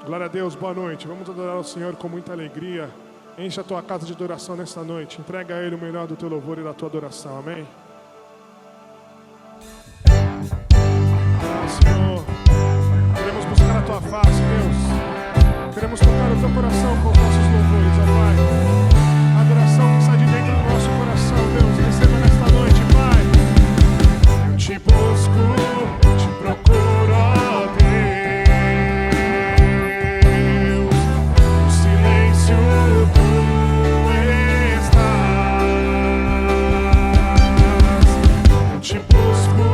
Glória a Deus, boa noite. Vamos adorar o Senhor com muita alegria. Enche a tua casa de adoração nesta noite. Entrega a Ele o melhor do teu louvor e da tua adoração. Amém? Senhor, queremos buscar a tua face, Deus. Queremos tocar o teu coração com os nossos louvores, ó Pai. A adoração que sai de dentro do nosso coração, Deus, receba nesta noite, Pai. Eu te busco, te procuro, ó Deus. No silêncio tu estás. Eu te busco,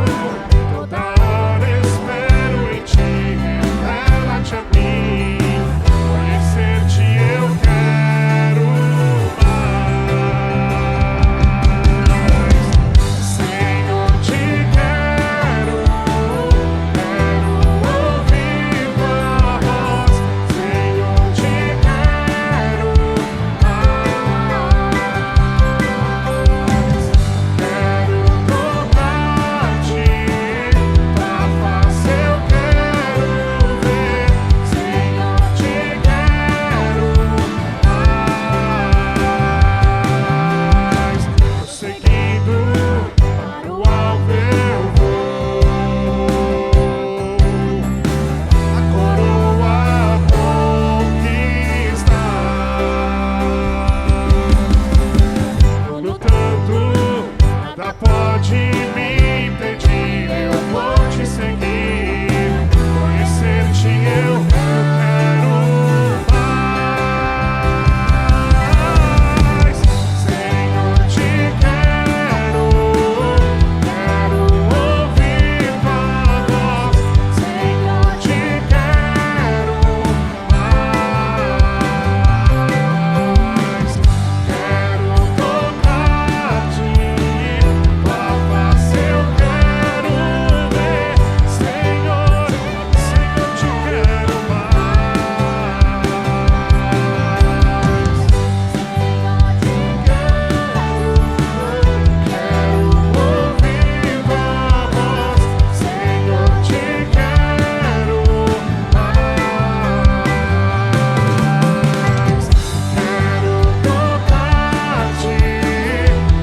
toda hora espero em ti. Revela-te a mim. Conhecer-te eu quero mais. Senhor, te quero ouvir tua voz. Senhor, te quero mais. Quero tocar-te, tua face eu quero ver. Senhor, te quero mais. Prosseguindo para o alvo eu vou, a coroa conquistar. Vou lutando, nada pode me impedir. Eu vou te seguir, conhecer-te eu quero mais. Senhor, te quero ouvir tua voz. Senhor, te quero mais. Quero tocar-te, tua face eu quero ver. Senhor, te quero mais. Quero ouvir tua voz. Senhor, te quero mais. Quero tocar-te,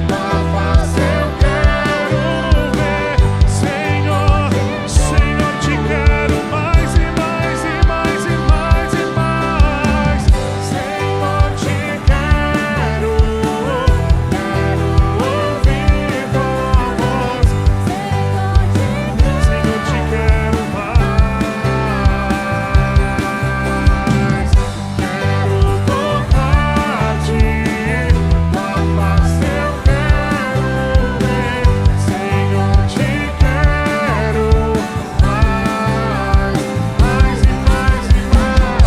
tua face eu quero ver. Senhor, te quero mais e mais e mais e mais e mais. Senhor, te quero ouvir tua voz. Senhor, te quero mais. Quero tocar-te, tua face eu quero ver. Senhor, te quero mais e mais e mais.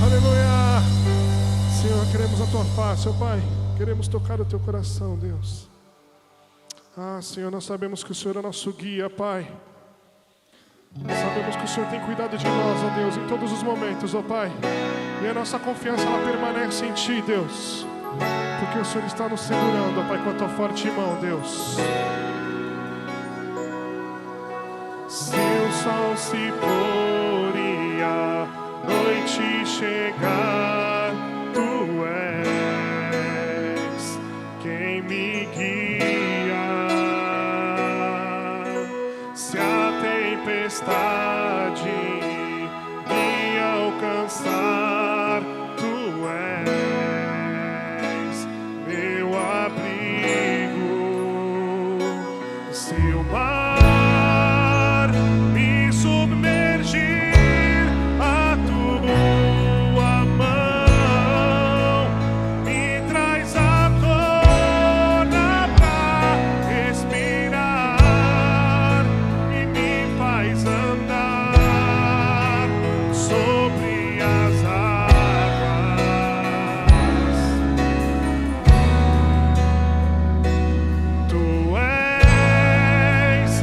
Aleluia. Senhor, queremos a tua face, ó Pai. Queremos tocar o teu coração, Deus. Senhor, nós sabemos que o Senhor é nosso guia, Pai. Sabemos que o Senhor tem cuidado de nós, ó Deus, em todos os momentos, ó Pai. E a nossa confiança, ela permanece em Ti, Deus. Porque o Senhor está nos segurando, ó Pai, com a tua forte mão, Deus. Se o sol se pôr e a noite chegar, Tu és quem me guia. Se a tempestade me alcançar, Tu és meu abrigo. Se o mar me submergir, a tua mão me traz à tona pra respirar e me faz andar sobre as águas. Tu és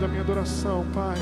da minha adoração, Pai.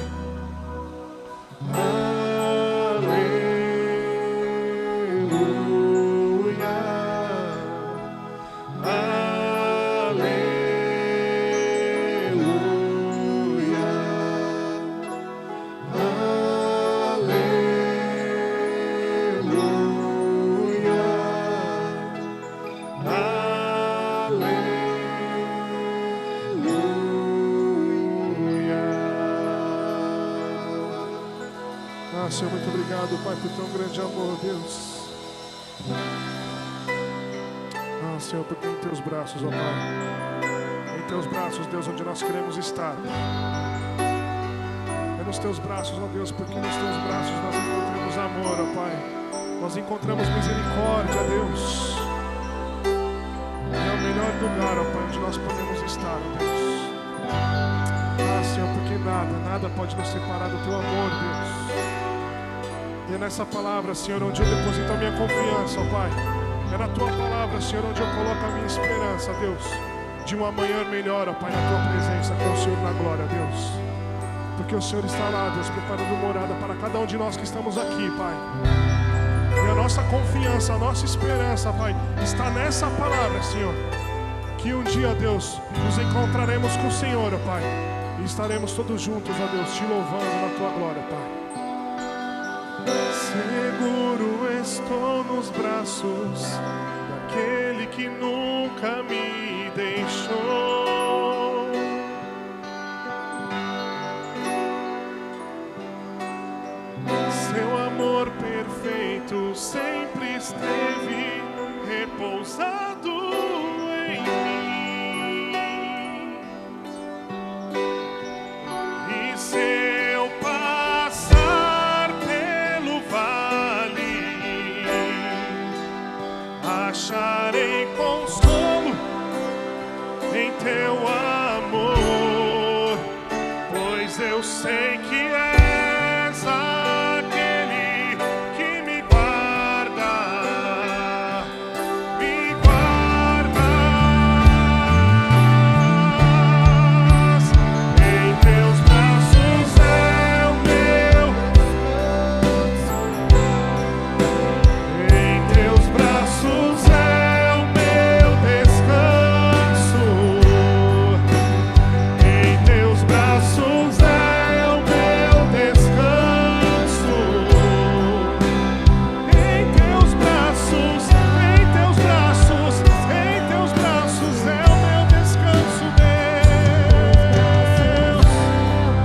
Senhor, muito obrigado, Pai, por teu grande amor, Deus. Senhor, porque em teus braços, ó Pai, em teus braços, Deus, onde nós queremos estar. É nos teus braços, ó Deus, porque nos teus braços nós encontramos amor, ó Pai. Nós encontramos misericórdia, Deus. É o melhor lugar, ó Pai, onde nós podemos estar, ó Deus. Senhor, porque nada pode nos separar do teu amor, Deus. E é nessa palavra, Senhor, onde eu deposito a minha confiança, ó Pai. É na Tua palavra, Senhor, onde eu coloco a minha esperança, Deus, de um amanhã melhor, ó Pai, na Tua presença, com o Senhor na glória, Deus. Porque o Senhor está lá, Deus, preparando morada para cada um de nós que estamos aqui, Pai. E a nossa confiança, a nossa esperança, Pai, está nessa palavra, Senhor. Que um dia, Deus, nos encontraremos com o Senhor, ó Pai. E estaremos todos juntos, ó Deus, te louvando na Tua glória, Pai. Seguro estou nos braços daquele que nunca me deixou. Seu amor perfeito sempre esteve repousado em mim. E se eu passar pelo vale, acharei consolo em teu amor, pois eu sei que és aquele que me guarda, me guardas. Em teus braços é o meu, em teus braços é o meu descanso, em teus braços é o meu descanso, em teus braços, em teus braços, em teus braços é o meu descanso, Deus.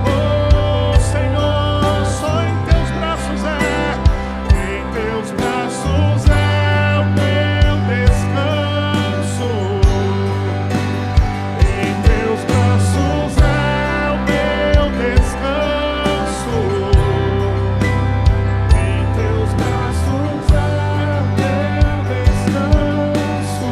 Oh Senhor, só em teus braços em teus braços é o meu descanso, em teus braços é o meu descanso, em teus braços é o meu descanso.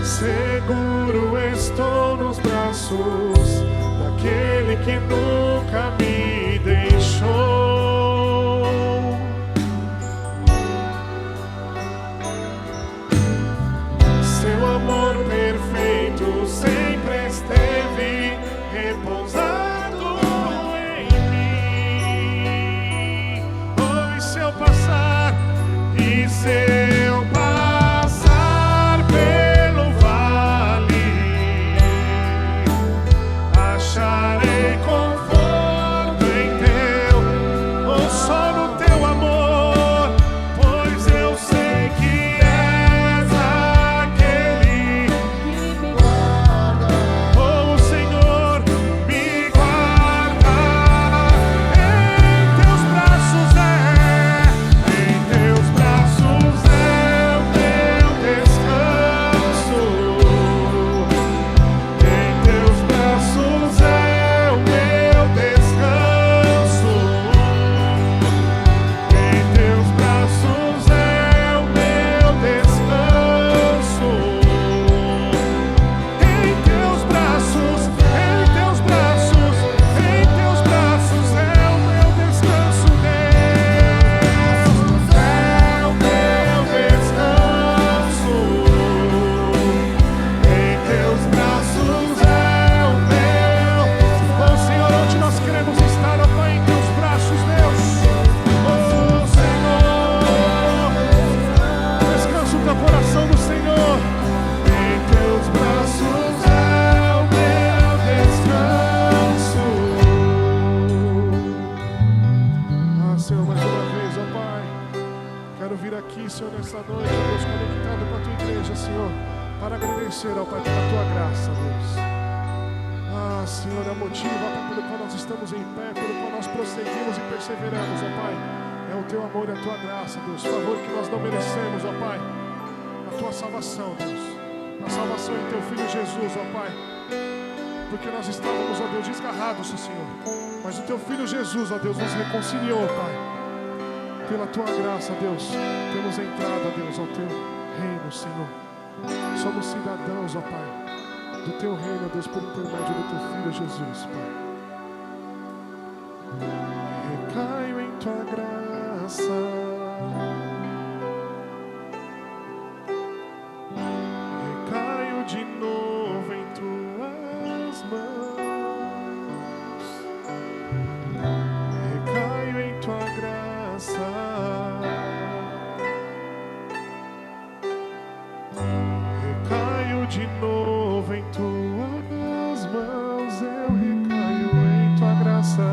Seguro estou nos braços daquele que nunca me deixou. Seu amor perfeito sempre esteve repousado em mim. Oh, e se eu passar, e se eu passar pelo vale, acharei conforto ser, ó Pai, pela tua graça, Deus. Ah, Senhor, é o motivo, ó Pai, pelo qual nós estamos em pé, pelo qual nós prosseguimos e perseveramos, ó Pai. É o teu amor e a tua graça, Deus. Favor que nós não merecemos, ó Pai. A tua salvação, Deus. A salvação em teu Filho Jesus, ó Pai. Porque nós estávamos, ó Deus, desgarrados, ó Senhor. Mas o teu Filho Jesus, ó Deus, nos reconciliou, Pai. Pela tua graça, Deus, temos entrada, Deus, ao teu reino, Senhor. Somos cidadãos, ó Pai, do teu reino, Deus, por intermédio do teu Filho Jesus, Pai. Recaio em tua graça. Recaio de novo em tuas mãos. Recaio em tua graça. Recaio de novo em tuas mãos. Eu recaio em tua graça.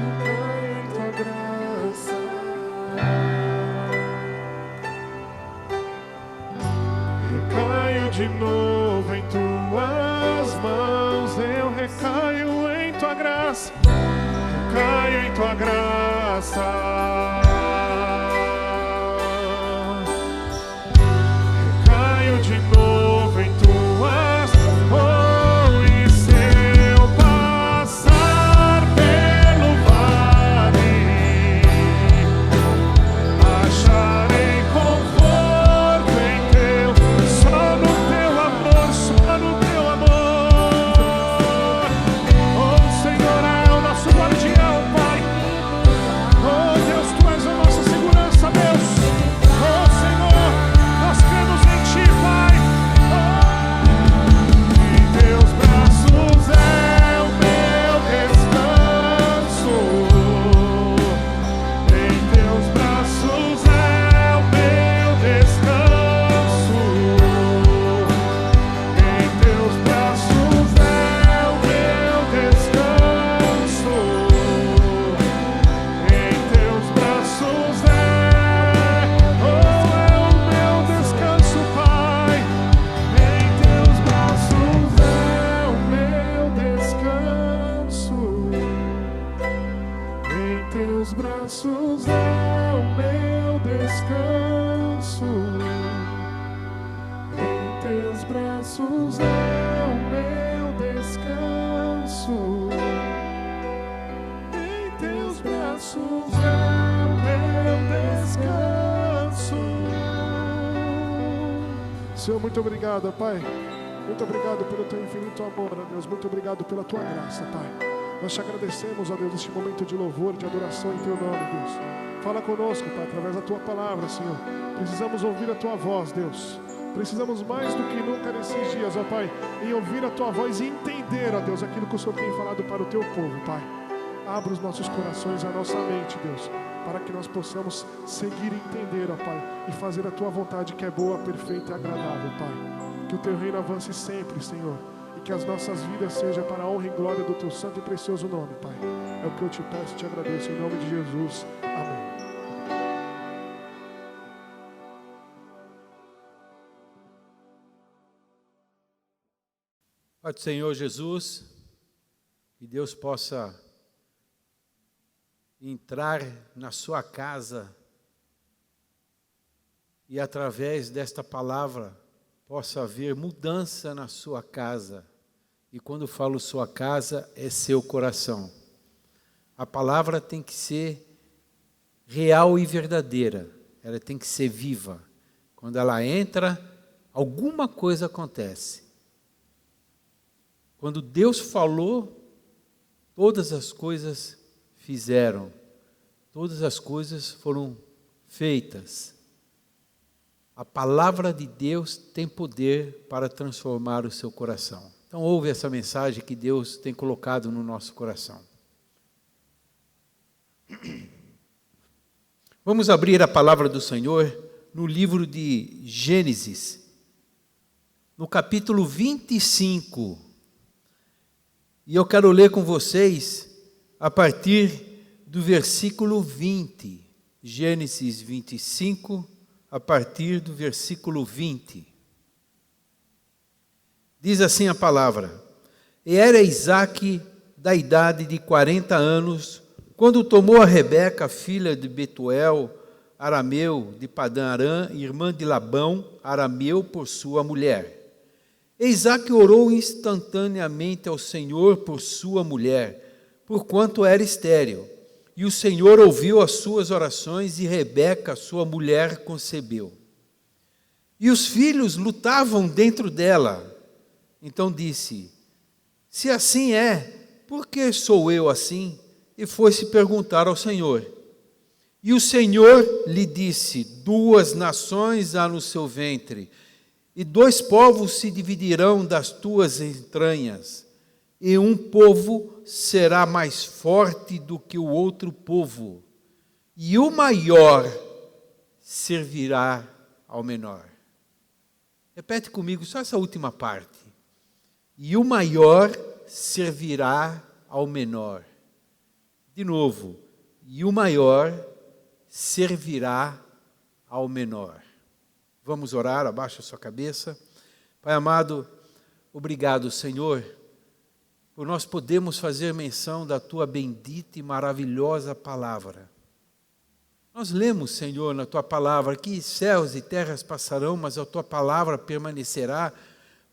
Recaio em tua graça. Recaio de novo em tuas mãos. Eu recaio em tua graça. Recaio em tua graça. Recaio de novo em tuas mãos. E se eu passar pelo vale, acharei conforto em teu, só no teu amor, só no teu amor. Oh, Senhor, é o nosso guardião, Pai. Oh, Deus, tu és a nossa segurança, Deus. Oh, Senhor, nós cremos em ti, Pai. Em teus braços é o meu descanso. Em teus braços é o meu descanso. Em teus braços é o meu descanso. Em teus braços é o meu descanso, Pai. Em teus braços é o meu descanso. Em teus braços é o meu descanso. Em teus braços é o meu descanso. Em teus braços é o meu descanso. Senhor, muito obrigado, Pai. Muito obrigado pelo teu infinito amor, ó Deus. Muito obrigado pela tua graça, Pai. Nós te agradecemos, ó Deus, neste momento de louvor, de adoração em teu nome, Deus. Fala conosco, Pai, através da tua palavra, Senhor. Precisamos ouvir a tua voz, Deus. Precisamos mais do que nunca nesses dias, ó Pai, em ouvir a tua voz e entender, ó Deus, aquilo que o Senhor tem falado para o teu povo, Pai. Abra os nossos corações, a nossa mente, Deus, para que nós possamos seguir e entender, ó Pai, e fazer a tua vontade que é boa, perfeita e agradável, Pai. Que o teu reino avance sempre, Senhor, e que as nossas vidas sejam para a honra e glória do teu santo e precioso nome, Pai. É o que eu te peço e te agradeço em nome de Jesus. Amém. Pai do Senhor Jesus, que Deus possa entrar na sua casa e através desta palavra possa haver mudança na sua casa. E quando falo sua casa, é seu coração. A palavra tem que ser real e verdadeira, ela tem que ser viva. Quando ela entra, alguma coisa acontece. Quando Deus falou, todas as coisas fizeram, todas as coisas foram feitas. A palavra de Deus tem poder para transformar o seu coração. Então ouve essa mensagem que Deus tem colocado no nosso coração. Vamos abrir a palavra do Senhor no livro de Gênesis, no capítulo 25. E eu quero ler com vocês a partir do versículo 20. Gênesis 25, a partir do versículo 20. Diz assim a palavra: E era Isaque da idade de 40 anos, quando tomou a Rebeca, filha de Betuel, arameu, de Padã Arã, irmã de Labão, arameu, por sua mulher. E Isaque orou instantaneamente ao Senhor por sua mulher, porquanto era estéril. E o Senhor ouviu as suas orações, e Rebeca, sua mulher, concebeu. E os filhos lutavam dentro dela. Então disse: Se assim é, por que sou eu assim? E foi-se perguntar ao Senhor. E o Senhor lhe disse: 2 nações há no seu ventre, e 2 povos se dividirão das tuas entranhas, e um povo será mais forte do que o outro povo, e o maior servirá ao menor. Repete comigo só essa última parte. E o maior servirá ao menor. De novo, e o maior servirá ao menor. Vamos orar, abaixa a sua cabeça. Pai amado, obrigado, Senhor, por nós podermos fazer menção da Tua bendita e maravilhosa palavra. Nós lemos, Senhor, na Tua palavra, que céus e terras passarão, mas a Tua palavra permanecerá.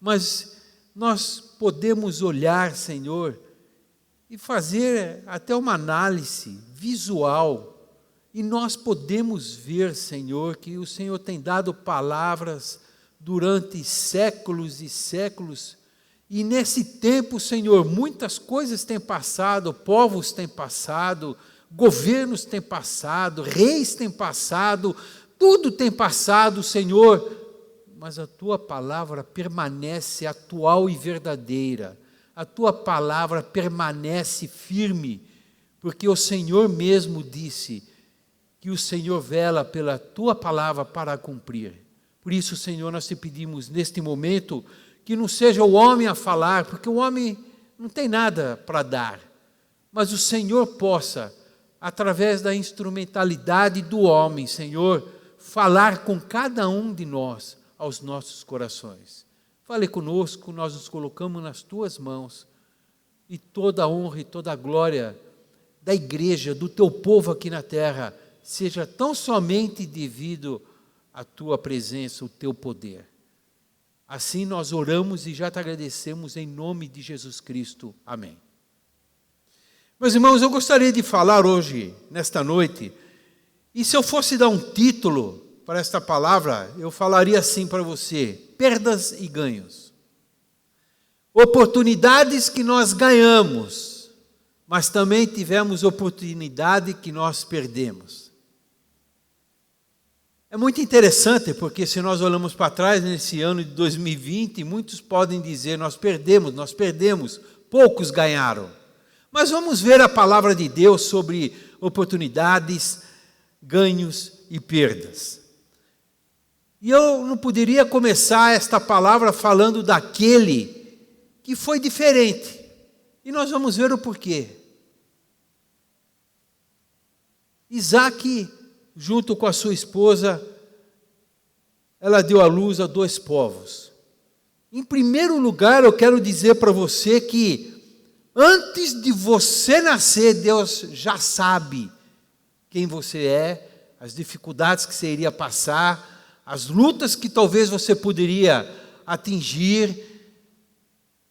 Mas nós podemos olhar, Senhor, e fazer até uma análise visual. E nós podemos ver, Senhor, que o Senhor tem dado palavras durante séculos e séculos. E nesse tempo, Senhor, muitas coisas têm passado, povos têm passado, governos têm passado, reis têm passado, tudo tem passado, Senhor. Mas a Tua palavra permanece atual e verdadeira. A Tua palavra permanece firme, porque o Senhor mesmo disse que o Senhor vela pela Tua palavra para cumprir. Por isso, Senhor, nós te pedimos neste momento que não seja o homem a falar, porque o homem não tem nada para dar, mas o Senhor possa, através da instrumentalidade do homem, Senhor, falar com cada um de nós aos nossos corações. Fale conosco, nós nos colocamos nas Tuas mãos, e toda a honra e toda a glória da igreja, do Teu povo aqui na terra, seja tão somente devido à Tua presença, o Teu poder. Assim nós oramos e já te agradecemos em nome de Jesus Cristo. Amém. Meus irmãos, eu gostaria de falar hoje, nesta noite, e se eu fosse dar um título para esta palavra, eu falaria assim para você: perdas e ganhos. Oportunidades que nós ganhamos, mas também tivemos oportunidade que nós perdemos. É muito interessante, porque se nós olhamos para trás nesse ano de 2020, muitos podem dizer: nós perdemos, poucos ganharam. Mas vamos ver a palavra de Deus sobre oportunidades, ganhos e perdas. E eu não poderia começar esta palavra falando daquele que foi diferente. E nós vamos ver o porquê. Isaque, junto com a sua esposa, ela deu à luz a 2 povos. Em primeiro lugar, eu quero dizer para você que antes de você nascer, Deus já sabe quem você é, as dificuldades que você iria passar, as lutas que talvez você poderia atingir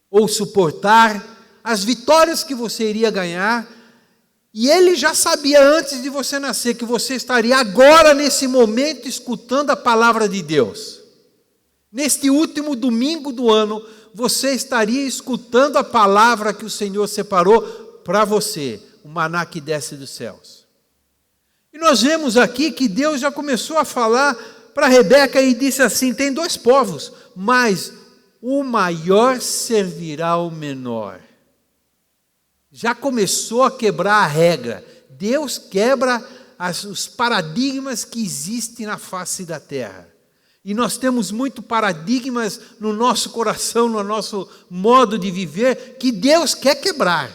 ou suportar, as vitórias que você iria ganhar. E Ele já sabia antes de você nascer que você estaria agora, nesse momento, escutando a palavra de Deus. Neste último domingo do ano, você estaria escutando a palavra que o Senhor separou para você, o maná que desce dos céus. E nós vemos aqui que Deus já começou a falar para Rebeca e disse assim: tem 2 povos, mas o maior servirá ao menor. Já começou a quebrar a regra. Deus quebra os paradigmas que existem na face da terra. E nós temos muitos paradigmas no nosso coração, no nosso modo de viver, que Deus quer quebrar.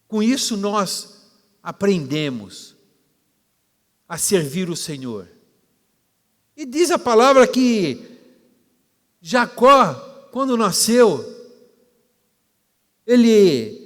Com isso nós aprendemos a servir o Senhor. E diz a palavra que Jacó quando nasceu, ele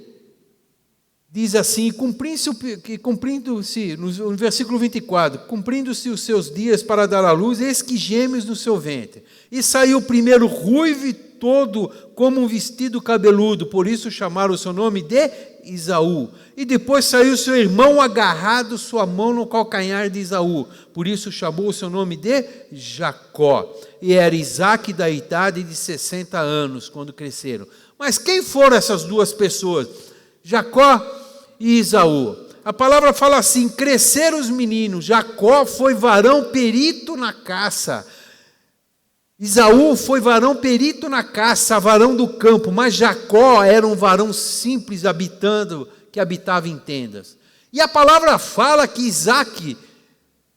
diz assim, cumprindo-se, no versículo 24, cumprindo-se os seus dias para dar à luz, eis que gêmeos no seu ventre. E saiu primeiro ruivo e todo como um vestido cabeludo, por isso chamaram o seu nome de Esaú. E depois saiu seu irmão agarrado sua mão no calcanhar de Esaú, por isso chamou o seu nome de Jacó. E era Isaque da idade de 60 anos, quando cresceram. Mas quem foram essas duas pessoas? Jacó e Esaú. A palavra fala assim, cresceram os meninos, Jacó foi varão perito na caça, Esaú foi varão perito na caça, varão do campo, mas Jacó era um varão simples, que habitava em tendas. E a palavra fala que Isaque,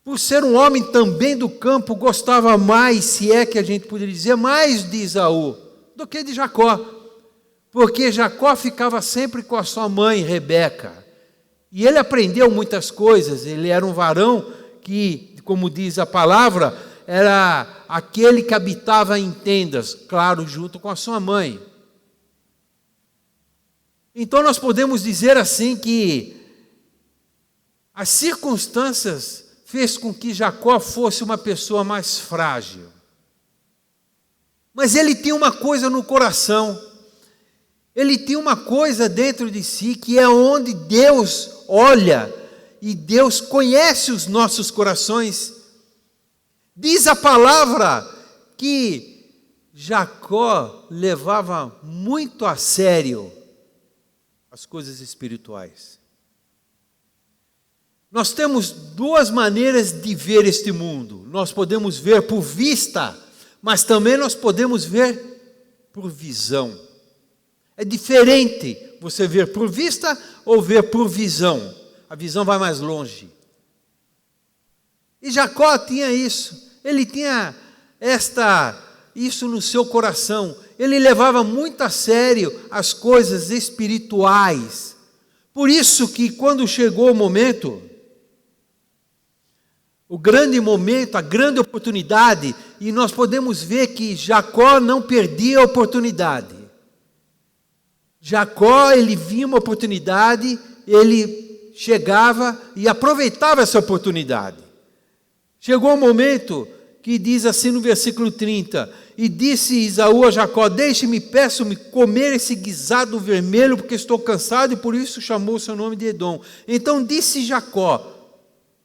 por ser um homem também do campo, gostava mais, se é que a gente poderia dizer, mais de Esaú do que de Jacó. Porque Jacó ficava sempre com a sua mãe, Rebeca. E ele aprendeu muitas coisas, ele era um varão que, como diz a palavra, era aquele que habitava em tendas, claro, junto com a sua mãe. Então nós podemos dizer assim que as circunstâncias fez com que Jacó fosse uma pessoa mais frágil. Mas ele tinha uma coisa no coração, ele tinha uma coisa dentro de si, que é onde Deus olha e Deus conhece os nossos corações. Diz a palavra que Jacó levava muito a sério as coisas espirituais. Nós temos duas maneiras de ver este mundo. Nós podemos ver por vista, mas também nós podemos ver por visão. É diferente você ver por vista ou ver por visão. A visão vai mais longe. E Jacó tinha isso. Ele tinha isso no seu coração. Ele levava muito a sério as coisas espirituais. Por isso que quando chegou o momento, o grande momento, a grande oportunidade, e nós podemos ver que Jacó não perdia a oportunidade. Jacó, ele via uma oportunidade, ele chegava e aproveitava essa oportunidade. Chegou um momento que diz assim no versículo 30, e disse Esaú a Jacó, deixe-me, peço-me comer esse guisado vermelho, porque estou cansado, e por isso chamou o seu nome de Edom. Então disse Jacó,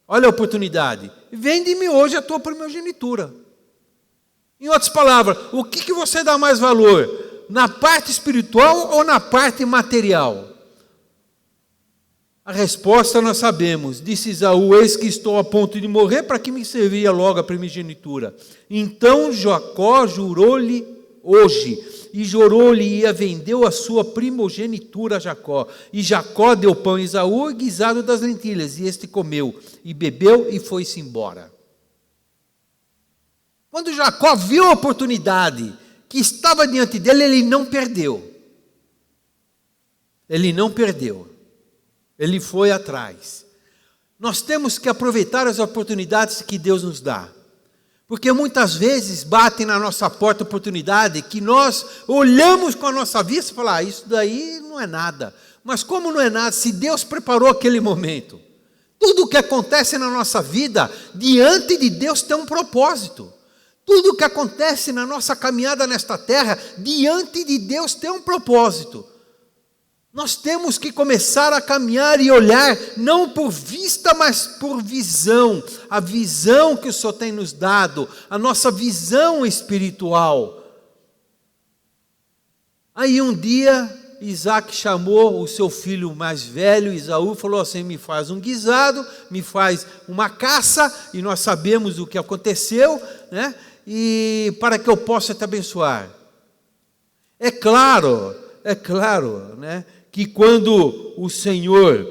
olha a oportunidade, vende-me hoje a tua primogenitura. Em outras palavras, o que você dá mais valor? Na parte espiritual ou na parte material? A resposta nós sabemos. Disse Esaú, eis que estou a ponto de morrer, para que me serviria logo a primogenitura? Então Jacó jurou-lhe hoje, e jurou-lhe e vendeu a sua primogenitura a Jacó. E Jacó deu pão a Esaú e guisado das lentilhas, e este comeu, e bebeu, e foi-se embora. Quando Jacó viu a oportunidade que estava diante dele, ele não perdeu. Ele não perdeu. Ele foi atrás. Nós temos que aproveitar as oportunidades que Deus nos dá. Porque muitas vezes batem na nossa porta oportunidade que nós olhamos com a nossa vista e falamos, isso daí não é nada. Mas como não é nada, se Deus preparou aquele momento? Tudo o que acontece na nossa vida, diante de Deus tem um propósito. Tudo o que acontece na nossa caminhada nesta terra, diante de Deus tem um propósito. Nós temos que começar a caminhar e olhar, não por vista, mas por visão. A visão que o Senhor tem nos dado, a nossa visão espiritual. Aí um dia, Isaque chamou o seu filho mais velho, Esaú, falou assim, me faz um guisado, me faz uma caça, e nós sabemos o que aconteceu, né? E para que eu possa te abençoar. É claro, né? Que quando o Senhor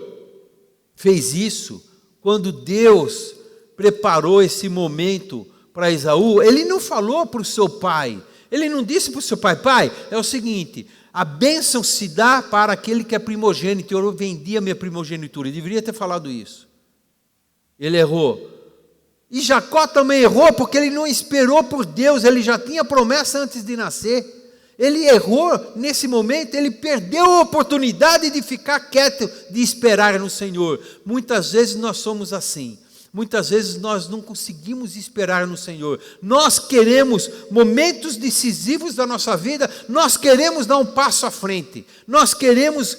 fez isso, quando Deus preparou esse momento para Esaú, ele não falou para o seu pai, ele não disse para o seu pai, pai, é o seguinte, a bênção se dá para aquele que é primogênito, eu vendi a minha primogenitura, ele deveria ter falado isso. Ele errou. E Jacó também errou, porque ele não esperou por Deus, ele já tinha promessa antes de nascer. Ele errou nesse momento, ele perdeu a oportunidade de ficar quieto, de esperar no Senhor. Muitas vezes nós somos assim. Muitas vezes nós não conseguimos esperar no Senhor. Nós queremos momentos decisivos da nossa vida, nós queremos dar um passo à frente. Nós queremos,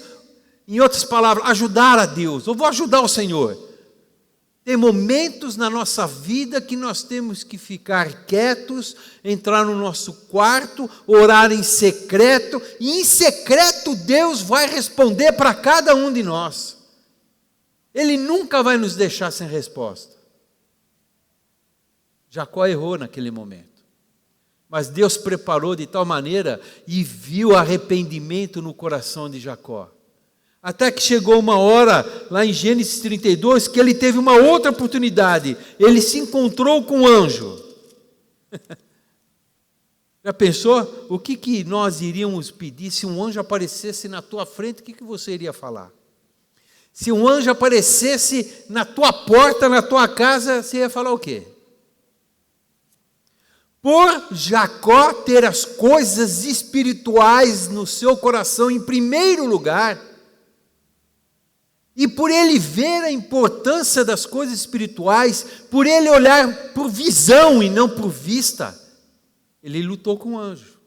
em outras palavras, ajudar a Deus. Eu vou ajudar o Senhor. Tem momentos na nossa vida que nós temos que ficar quietos, entrar no nosso quarto, orar em secreto, e em secreto Deus vai responder para cada um de nós. Ele nunca vai nos deixar sem resposta. Jacó errou naquele momento, mas Deus preparou de tal maneira e viu arrependimento no coração de Jacó. Até que chegou uma hora, lá em Gênesis 32, que ele teve uma outra oportunidade. Ele se encontrou com um anjo. Já pensou? O que nós iríamos pedir se um anjo aparecesse na tua frente? O que você iria falar? Se um anjo aparecesse na tua porta, na tua casa, você ia falar o quê? Por Jacó ter as coisas espirituais no seu coração em primeiro lugar, e por ele ver a importância das coisas espirituais, por ele olhar por visão e não por vista, ele lutou com o anjo.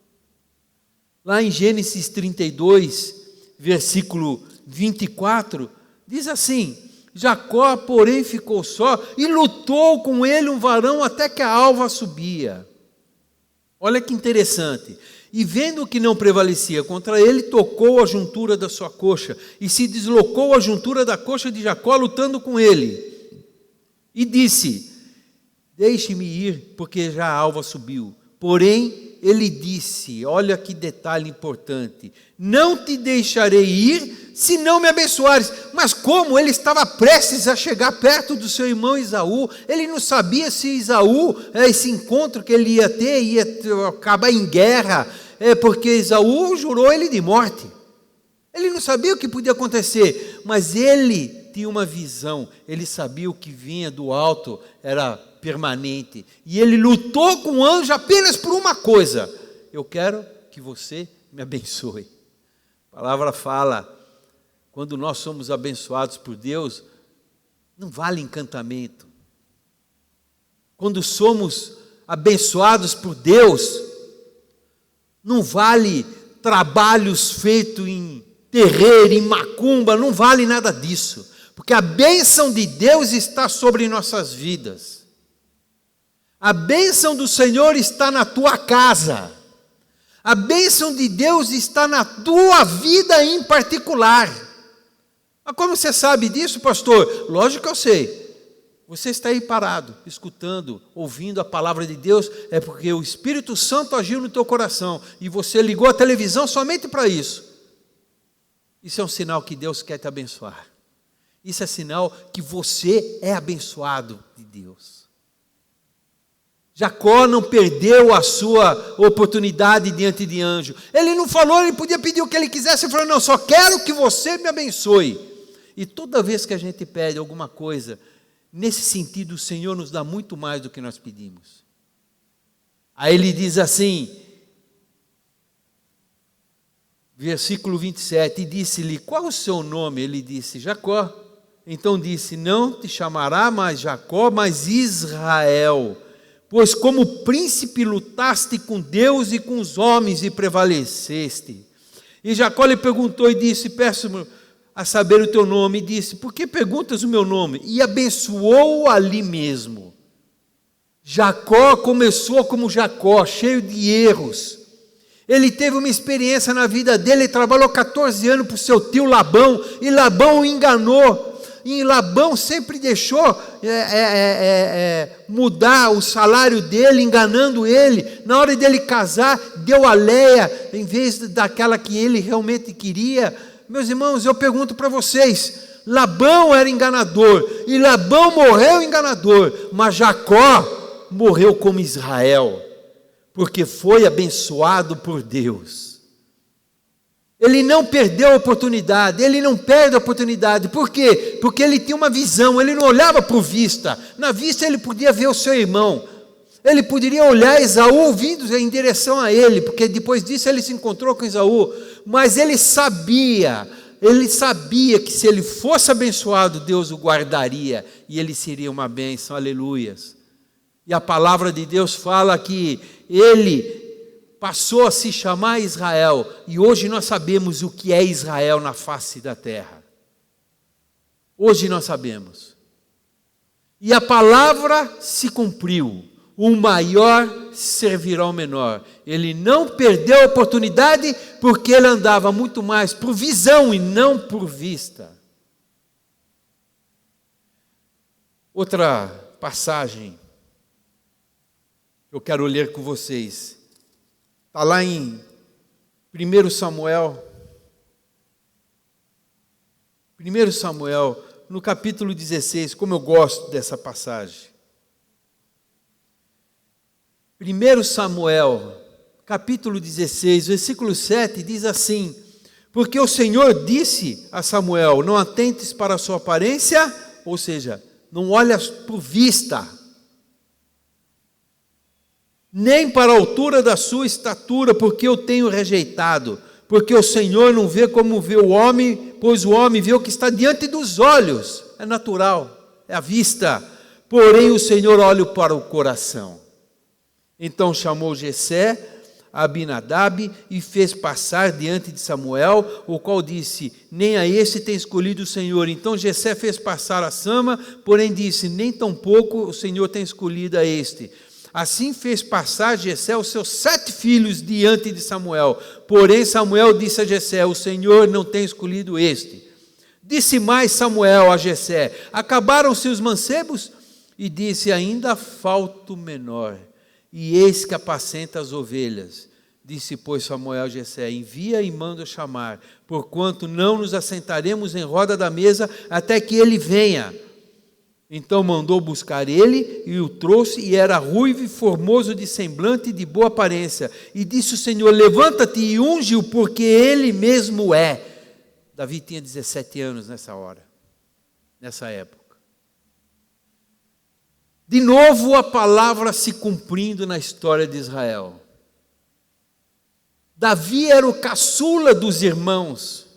Lá em Gênesis 32, versículo 24, diz assim: Jacó, porém, ficou só e lutou com ele um varão até que a alva subia. Olha que interessante. E vendo que não prevalecia contra ele, tocou a juntura da sua coxa, e se deslocou a juntura da coxa de Jacó, lutando com ele. E disse: deixe-me ir, porque já a alva subiu. Porém, ele disse, olha que detalhe importante: não te deixarei ir, se não me abençoares. Mas como ele estava prestes a chegar perto do seu irmão Esaú, ele não sabia se Esaú, esse encontro que ele ia ter, ia acabar em guerra, porque Esaú jurou ele de morte. Ele não sabia o que podia acontecer, mas ele tinha uma visão, ele sabia o que vinha do alto era permanente, e ele lutou com o anjo apenas por uma coisa: eu quero que você me abençoe. A palavra fala, quando nós somos abençoados por Deus, não vale encantamento. Quando somos abençoados por Deus, não vale trabalhos feitos em terreiro, em macumba, não vale nada disso, porque a bênção de Deus está sobre nossas vidas. A bênção do Senhor está na tua casa. A bênção de Deus está na tua vida em particular. Mas como você sabe disso, pastor? Lógico que eu sei. Você está aí parado, escutando, ouvindo a palavra de Deus, é porque o Espírito Santo agiu no teu coração e você ligou a televisão somente para isso. Isso é um sinal que Deus quer te abençoar. Isso é sinal que você é abençoado de Deus. Jacó não perdeu a sua oportunidade diante de anjo. Ele não falou, ele podia pedir o que ele quisesse, ele falou: não, só quero que você me abençoe. E toda vez que a gente pede alguma coisa, nesse sentido, o Senhor nos dá muito mais do que nós pedimos. Aí ele diz assim, versículo 27, e disse-lhe: qual o seu nome? Ele disse: Jacó. Então disse: não te chamará mais Jacó, mas Israel, pois como príncipe lutaste com Deus e com os homens e prevaleceste. E Jacó lhe perguntou e disse: peço a saber o teu nome. E disse: por que perguntas o meu nome? E abençoou ali mesmo. Jacó começou como Jacó, cheio de erros. Ele teve uma experiência na vida dele, ele trabalhou 14 anos para o seu tio Labão, e Labão o enganou. E Labão sempre deixou mudar o salário dele, enganando ele. Na hora dele casar, deu a Leia, em vez daquela que ele realmente queria. Meus irmãos, eu pergunto para vocês, Labão era enganador, e Labão morreu enganador, mas Jacó morreu como Israel, porque foi abençoado por Deus. Ele não perdeu a oportunidade, ele não perde a oportunidade. Por quê? Porque ele tinha uma visão, ele não olhava por vista. Na vista ele podia ver o seu irmão. Ele poderia olhar Esaú vindo em direção a ele, porque depois disso ele se encontrou com Esaú, mas ele sabia que se ele fosse abençoado, Deus o guardaria, e ele seria uma bênção, aleluias. E a palavra de Deus fala que ele passou a se chamar Israel, e hoje nós sabemos o que é Israel na face da terra. Hoje nós sabemos. E a palavra se cumpriu. O maior servirá ao menor. Ele não perdeu a oportunidade, porque ele andava muito mais por visão e não por vista. Outra passagem que eu quero ler com vocês, está lá em 1 Samuel, no capítulo 16, como eu gosto dessa passagem. 1 Samuel, capítulo 16, versículo 7, diz assim: porque o Senhor disse a Samuel, não atentes para a sua aparência, ou seja, não olhas por vista, nem para a altura da sua estatura, porque eu tenho rejeitado, porque o Senhor não vê como vê o homem, pois o homem vê o que está diante dos olhos, é natural, é a vista, porém o Senhor olha para o coração. Então chamou Jessé, Abinadab, e fez passar diante de Samuel, o qual disse, nem a este tem escolhido o Senhor. Então Jessé fez passar a Sama, porém disse, nem tampouco o Senhor tem escolhido a este. Assim fez passar Jessé os seus 7 filhos diante de Samuel. Porém Samuel disse a Jessé, o Senhor não tem escolhido este. Disse mais Samuel a Jessé, acabaram-se os mancebos? E disse, ainda falta o menor. E eis que apacenta as ovelhas. Disse, pois, Samuel a Jessé, envia e manda chamar, porquanto não nos assentaremos em roda da mesa até que ele venha. Então mandou buscar ele e o trouxe, e era ruivo e formoso de semblante e de boa aparência. E disse o Senhor, levanta-te e unge-o, porque ele mesmo é. Davi tinha 17 anos nessa época. De novo a palavra se cumprindo na história de Israel. Davi era o caçula dos irmãos.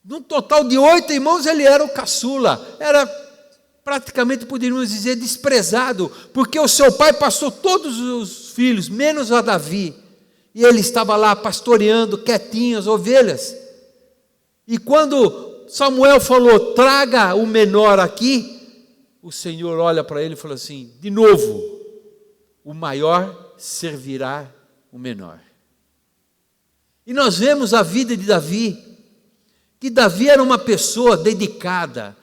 Num total de 8 irmãos, ele era o caçula. Era praticamente, poderíamos dizer, desprezado, porque o seu pai passou todos os filhos, menos a Davi. E ele estava lá pastoreando quietinho as ovelhas. E quando Samuel falou, traga o menor aqui, o Senhor olha para ele e fala assim, de novo, o maior servirá o menor. E nós vemos a vida de Davi, que Davi era uma pessoa dedicada,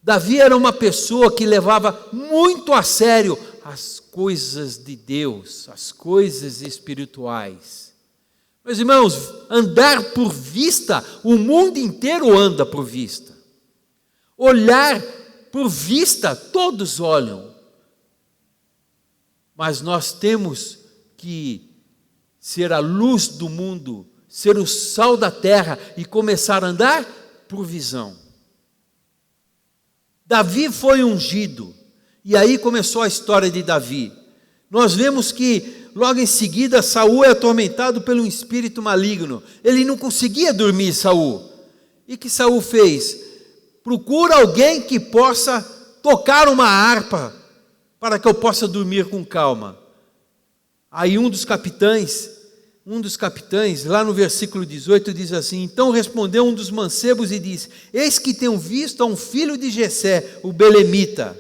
Davi era uma pessoa que levava muito a sério as coisas de Deus, as coisas espirituais. Meus irmãos, andar por vista, o mundo inteiro anda por vista. Olhar por vista, todos olham. Mas nós temos que ser a luz do mundo, ser o sal da terra e começar a andar por visão. Davi foi ungido, e aí começou a história de Davi. Nós vemos que logo em seguida Saul é atormentado pelo espírito maligno. Ele não conseguia dormir, Saul. E que Saul fez? Procura alguém que possa tocar uma harpa, para que eu possa dormir com calma. Aí um dos capitães, lá no versículo 18, diz assim, então respondeu um dos mancebos e disse, eis que tenho visto a um filho de Jessé, o belemita.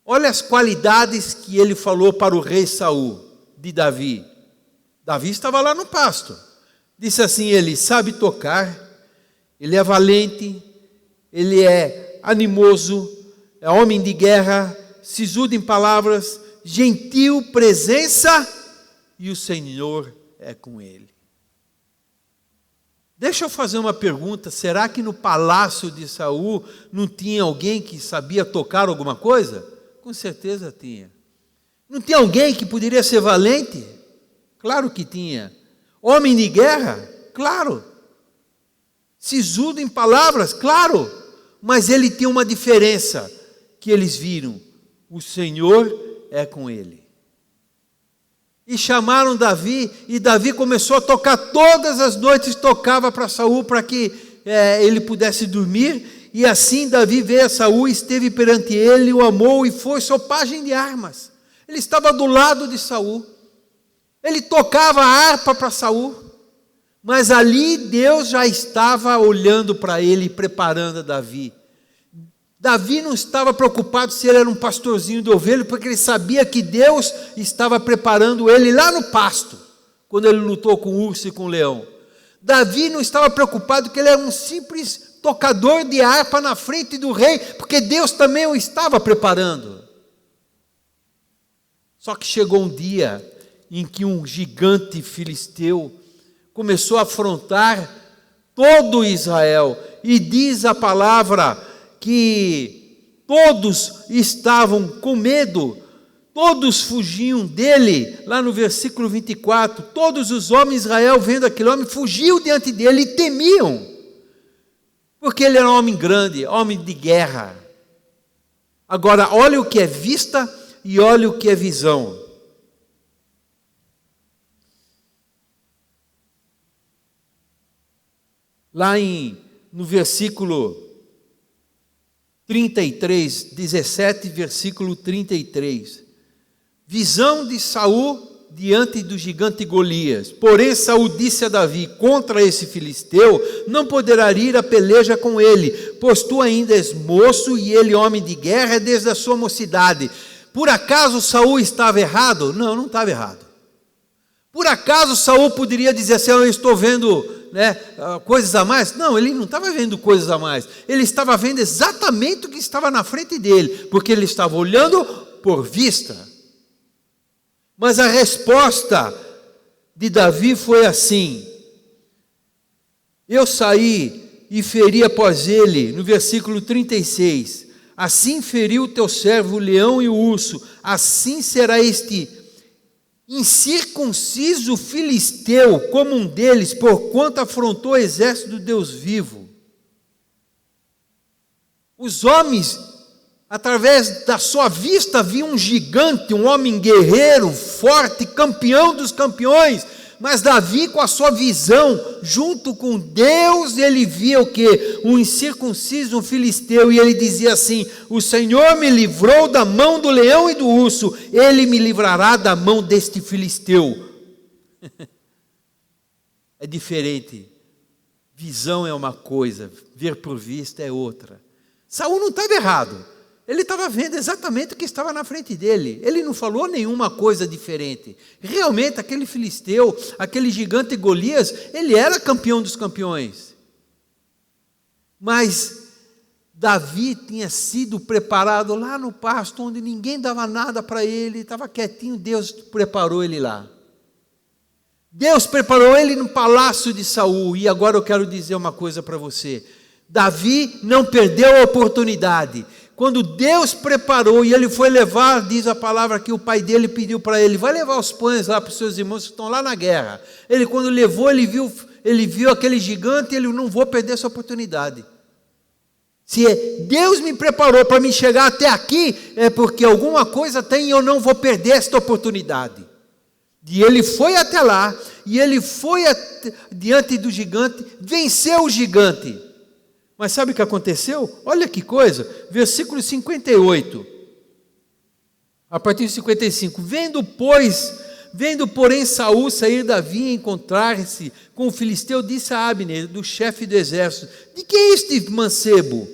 Olha as qualidades que ele falou para o rei Saul, de Davi. Davi estava lá no pasto. Disse assim, ele sabe tocar, ele é valente, ele é animoso, é homem de guerra, sisudo em palavras, gentil presença, e o Senhor é com ele. Deixa eu fazer uma pergunta, será que no palácio de Saul não tinha alguém que sabia tocar alguma coisa? Com certeza tinha. Não tinha alguém que poderia ser valente? Claro que tinha. Homem de guerra? Claro. Sisudo em palavras? Claro. Mas ele tinha uma diferença que eles viram. O Senhor é com ele. E chamaram Davi, e Davi começou a tocar todas as noites, tocava para Saul, para que ele pudesse dormir. E assim Davi veio a Saul, esteve perante ele, o amou e foi seu pajem de armas. Ele estava do lado de Saul. Ele tocava a harpa para Saul. Mas ali Deus já estava olhando para ele e preparando Davi. Davi não estava preocupado se ele era um pastorzinho de ovelha, porque ele sabia que Deus estava preparando ele lá no pasto, quando ele lutou com o urso e com o leão. Davi não estava preocupado que ele era um simples tocador de harpa na frente do rei, porque Deus também o estava preparando. Só que chegou um dia em que um gigante filisteu começou a afrontar todo Israel, e diz a palavra que todos estavam com medo, todos fugiam dele, lá no versículo 24, todos os homens de Israel, vendo aquele homem, fugiam diante dele e temiam, porque ele era um homem grande, homem de guerra. Agora, olha o que é vista e olha o que é visão. Lá no versículo 33, 17, versículo 33. Visão de Saul diante do gigante Golias. Porém Saul disse a Davi: contra esse filisteu não poderá ir a peleja com ele, pois tu ainda és moço e ele homem de guerra desde a sua mocidade. Por acaso Saul estava errado? Não, não estava errado. Por acaso Saul poderia dizer assim: eu estou vendo coisas a mais? Não, ele não estava vendo coisas a mais. Ele estava vendo exatamente o que estava na frente dele, porque ele estava olhando por vista. Mas a resposta de Davi foi assim: eu saí e feri após ele, no versículo 36, assim feriu o teu servo o leão e o urso, assim será este incircunciso filisteu como um deles, porquanto afrontou o exército do Deus vivo. Os homens, através da sua vista, viam um gigante, um homem guerreiro, forte, campeão dos campeões. Mas Davi, com a sua visão, junto com Deus, ele via o quê? Um incircunciso, um filisteu, e ele dizia assim: o Senhor me livrou da mão do leão e do urso, ele me livrará da mão deste filisteu. É diferente. Visão é uma coisa, ver por vista é outra. Saul não estava errado. Ele estava vendo exatamente o que estava na frente dele. Ele não falou nenhuma coisa diferente. Realmente, aquele filisteu, aquele gigante Golias, ele era campeão dos campeões. Mas Davi tinha sido preparado lá no pasto, onde ninguém dava nada para ele, estava quietinho, Deus preparou ele lá. Deus preparou ele no palácio de Saul. E agora eu quero dizer uma coisa para você. Davi não perdeu a oportunidade. Quando Deus preparou e ele foi levar, diz a palavra que o pai dele pediu para ele: vai levar os pães lá para os seus irmãos que estão lá na guerra. Ele, quando levou, ele viu aquele gigante, ele: não vou perder essa oportunidade. Se Deus me preparou para me chegar até aqui, é porque alguma coisa tem e eu não vou perder esta oportunidade. E ele foi até lá, e ele foi diante do gigante, venceu o gigante. Mas sabe o que aconteceu? Olha que coisa, versículo 58, a partir de 55, vendo, porém, Saul sair Davi e encontrar-se com o filisteu, disse a Abner, do chefe do exército: de quem é este mancebo?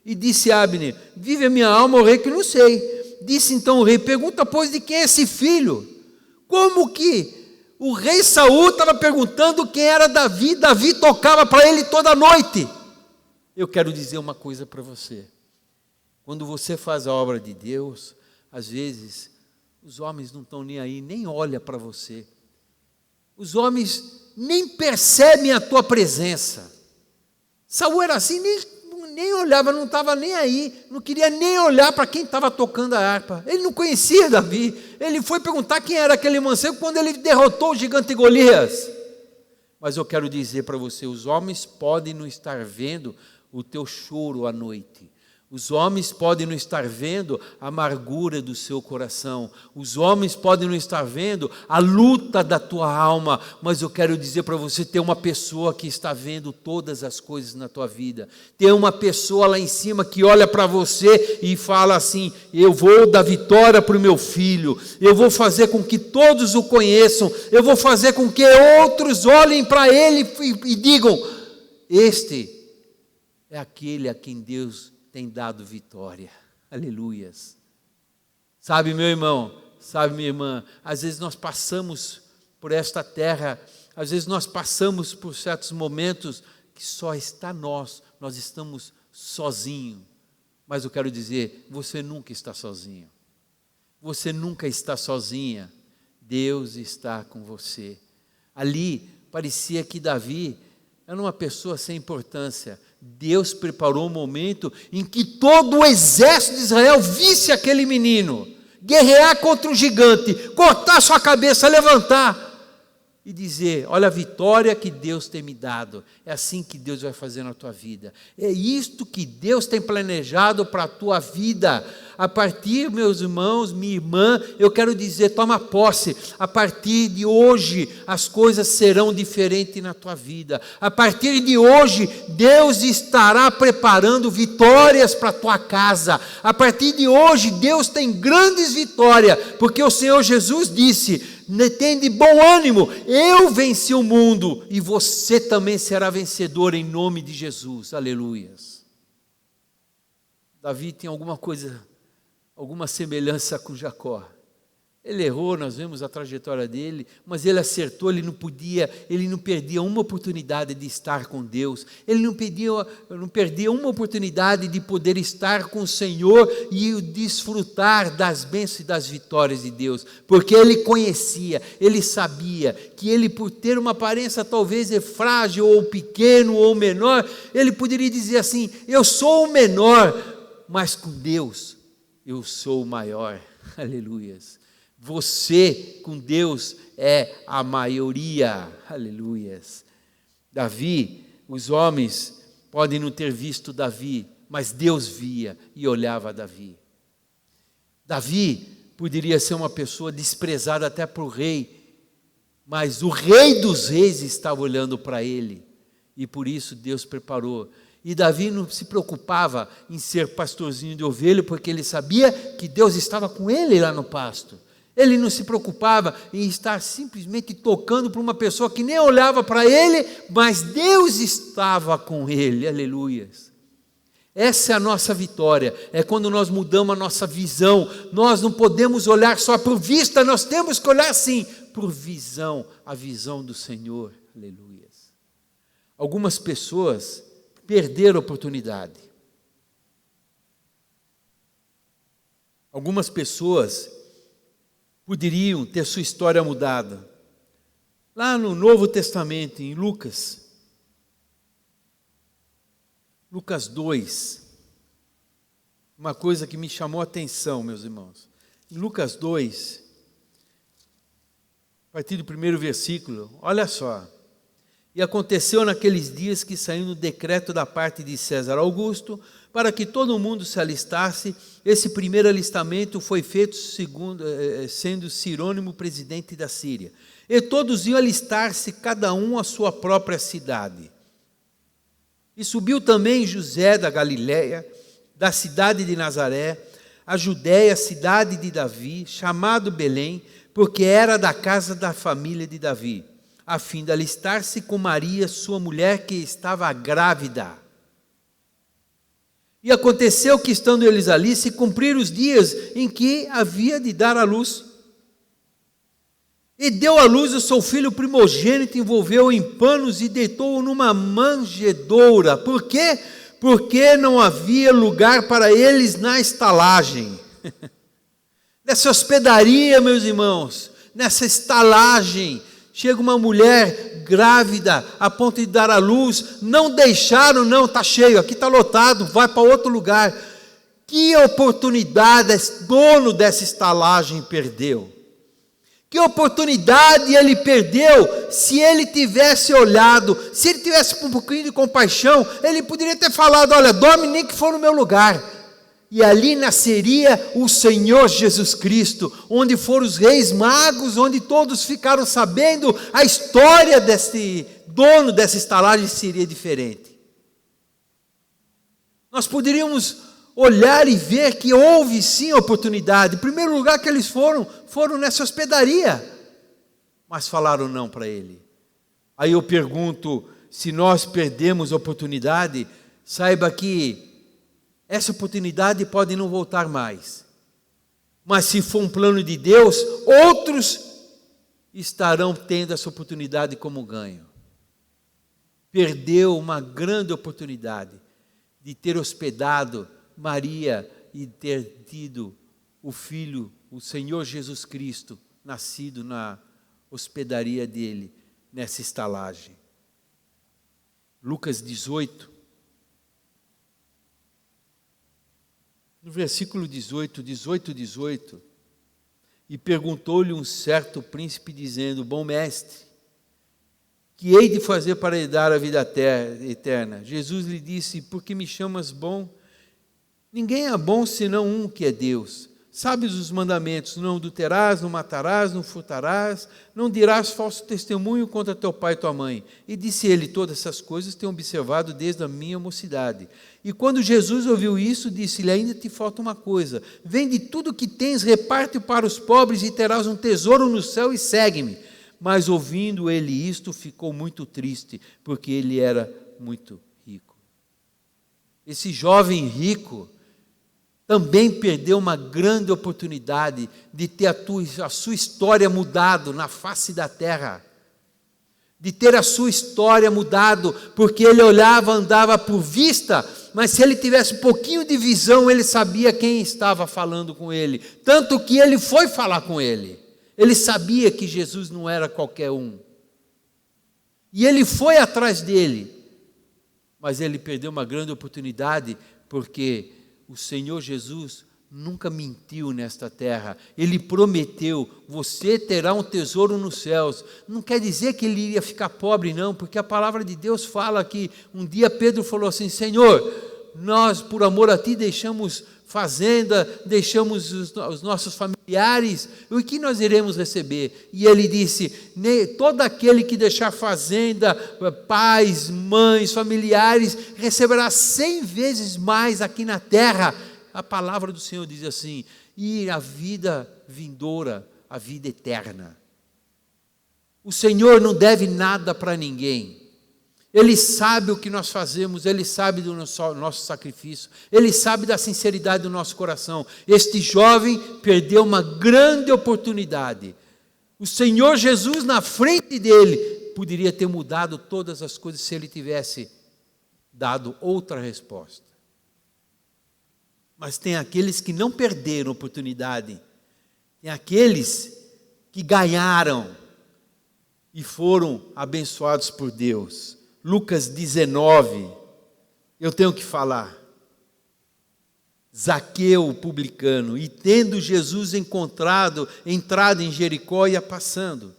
E disse Abner: vive a minha alma, o rei, que não sei. Disse então o rei: pergunta, pois, de quem é esse filho? Como que o rei Saul estava perguntando quem era Davi? Davi tocava para ele toda noite. Eu quero dizer uma coisa para você. Quando você faz a obra de Deus, às vezes, os homens não estão nem aí, nem olham para você. Os homens nem percebem a tua presença. Saul era assim, nem olhava, não estava nem aí, não queria nem olhar para quem estava tocando a harpa. Ele não conhecia Davi. Ele foi perguntar quem era aquele mancebo quando ele derrotou o gigante Golias. Mas eu quero dizer para você, os homens podem não estar vendo o teu choro à noite. Os homens podem não estar vendo a amargura do seu coração. Os homens podem não estar vendo a luta da tua alma. Mas eu quero dizer para você, tem uma pessoa que está vendo todas as coisas na tua vida. Tem uma pessoa lá em cima que olha para você e fala assim: eu vou dar vitória para o meu filho. Eu vou fazer com que todos o conheçam. Eu vou fazer com que outros olhem para ele e digam: este é aquele a quem Deus tem dado vitória. Aleluias. Sabe, meu irmão, sabe, minha irmã, às vezes nós passamos por esta terra, às vezes nós passamos por certos momentos que só está nós estamos sozinhos. Mas eu quero dizer, você nunca está sozinho. Você nunca está sozinha. Deus está com você. Ali parecia que Davi era uma pessoa sem importância. Deus preparou um momento em que todo o exército de Israel visse aquele menino guerrear contra um gigante, cortar sua cabeça, levantar e dizer: olha a vitória que Deus tem me dado. É assim que Deus vai fazer na tua vida. É isto que Deus tem planejado para a tua vida. A partir, meus irmãos, minha irmã, eu quero dizer, toma posse. A partir de hoje, as coisas serão diferentes na tua vida. A partir de hoje, Deus estará preparando vitórias para a tua casa. A partir de hoje, Deus tem grandes vitórias, porque o Senhor Jesus disse: tem de bom ânimo, eu venci o mundo, e você também será vencedor em nome de Jesus. Aleluias. Davi tem alguma semelhança com Jacó. Ele errou, nós vemos a trajetória dele, mas ele acertou. Ele não perdia uma oportunidade de estar com Deus, ele não perdia uma oportunidade de poder estar com o Senhor e desfrutar das bênçãos e das vitórias de Deus, porque ele conhecia, ele sabia que ele, por ter uma aparência talvez frágil ou pequeno ou menor, ele poderia dizer assim: eu sou o menor, mas com Deus eu sou o maior. Aleluias. Você com Deus é a maioria. Aleluias. Davi, os homens podem não ter visto Davi, mas Deus via e olhava Davi. Davi poderia ser uma pessoa desprezada até por rei, mas o rei dos reis estava olhando para ele, e por isso Deus preparou. E Davi não se preocupava em ser pastorzinho de ovelha, porque ele sabia que Deus estava com ele lá no pasto. Ele não se preocupava em estar simplesmente tocando para uma pessoa que nem olhava para ele, mas Deus estava com ele. Aleluias. Essa é a nossa vitória, é quando nós mudamos a nossa visão. Nós não podemos olhar só por vista, nós temos que olhar sim por visão, a visão do Senhor. Aleluias. Algumas pessoas perderam a oportunidade. Algumas pessoas poderiam ter sua história mudada. Lá no Novo Testamento, em Lucas 2, uma coisa que me chamou a atenção, meus irmãos. Em Lucas 2, a partir do primeiro versículo, olha só. E aconteceu naqueles dias que, saindo o decreto da parte de César Augusto, para que todo mundo se alistasse, esse primeiro alistamento foi feito sendo Cirônimo presidente da Síria. E todos iam alistar-se, cada um à sua própria cidade. E subiu também José da Galiléia, da cidade de Nazaré, a Judéia, cidade de Davi, chamado Belém, porque era da casa da família de Davi, a fim de alistar-se com Maria, sua mulher, que estava grávida. E aconteceu que, estando eles ali, se cumpriram os dias em que havia de dar à luz. E deu à luz o seu filho primogênito, envolveu-o em panos e deitou-o numa manjedoura. Por quê? Porque não havia lugar para eles na estalagem. Nessa hospedaria, meus irmãos, nessa estalagem, chega uma mulher grávida, a ponto de dar à luz, não deixaram, não, está cheio, aqui está lotado, vai para outro lugar. Que oportunidade esse dono dessa estalagem perdeu? Que oportunidade ele perdeu? Se ele tivesse olhado, se ele tivesse um pouquinho de compaixão, ele poderia ter falado: olha, dorme nem que for no meu lugar. e ali nasceria o Senhor Jesus Cristo, onde foram os reis magos, onde todos ficaram sabendo a história desse dono dessa estalagem seria diferente. Nós poderíamos olhar e ver que houve sim oportunidade. Em primeiro lugar que eles foram nessa hospedaria, mas falaram não para ele. Aí eu pergunto, se nós perdemos a oportunidade, saiba que essa oportunidade pode não voltar mais. Mas se for um plano de Deus, outros estarão tendo essa oportunidade como ganho. Perdeu uma grande oportunidade de ter hospedado Maria e ter tido o Filho, o Senhor Jesus Cristo, nascido na hospedaria dele, nessa estalagem. Lucas 18, no versículo 18, e perguntou-lhe um certo príncipe, dizendo: bom mestre, que hei de fazer para herdar a vida eterna? Jesus lhe disse: por que me chamas bom? Ninguém é bom senão um, que é Deus. Sabes os mandamentos: não adulterarás, não matarás, não furtarás, não dirás falso testemunho contra teu pai e tua mãe. E disse ele: todas essas coisas tenho observado desde a minha mocidade. E quando Jesus ouviu isso, disse-lhe: ainda te falta uma coisa. Vende tudo que tens, reparte para os pobres e terás um tesouro no céu e segue-me. Mas ouvindo ele isto, ficou muito triste, porque ele era muito rico. Esse jovem rico também perdeu uma grande oportunidade de ter a sua história mudado na face da terra. De ter a sua história mudado, porque ele olhava, andava por vista, mas se ele tivesse um pouquinho de visão, ele sabia quem estava falando com ele. Tanto que ele foi falar com ele. Ele sabia que Jesus não era qualquer um. E ele foi atrás dele. Mas ele perdeu uma grande oportunidade, porque o Senhor Jesus nunca mentiu nesta terra. Ele prometeu: você terá um tesouro nos céus. Não quer dizer que ele iria ficar pobre, não, porque a palavra de Deus fala que um dia Pedro falou assim: Senhor, nós por amor a ti deixamos fazenda, deixamos os nossos familiares, o que nós iremos receber? E ele disse: todo aquele que deixar fazenda, pais, mães, familiares, receberá 100 vezes mais aqui na terra. A palavra do Senhor diz assim: e a vida vindoura, a vida eterna. O Senhor não deve nada para ninguém. Ele sabe o que nós fazemos, Ele sabe do nosso sacrifício, Ele sabe da sinceridade do nosso coração. Este jovem perdeu uma grande oportunidade. O Senhor Jesus na frente dele poderia ter mudado todas as coisas se ele tivesse dado outra resposta. Mas tem aqueles que não perderam a oportunidade, tem aqueles que ganharam e foram abençoados por Deus. Lucas 19, eu tenho que falar. Zaqueu, o publicano, e tendo Jesus entrado em Jericó, ia passando.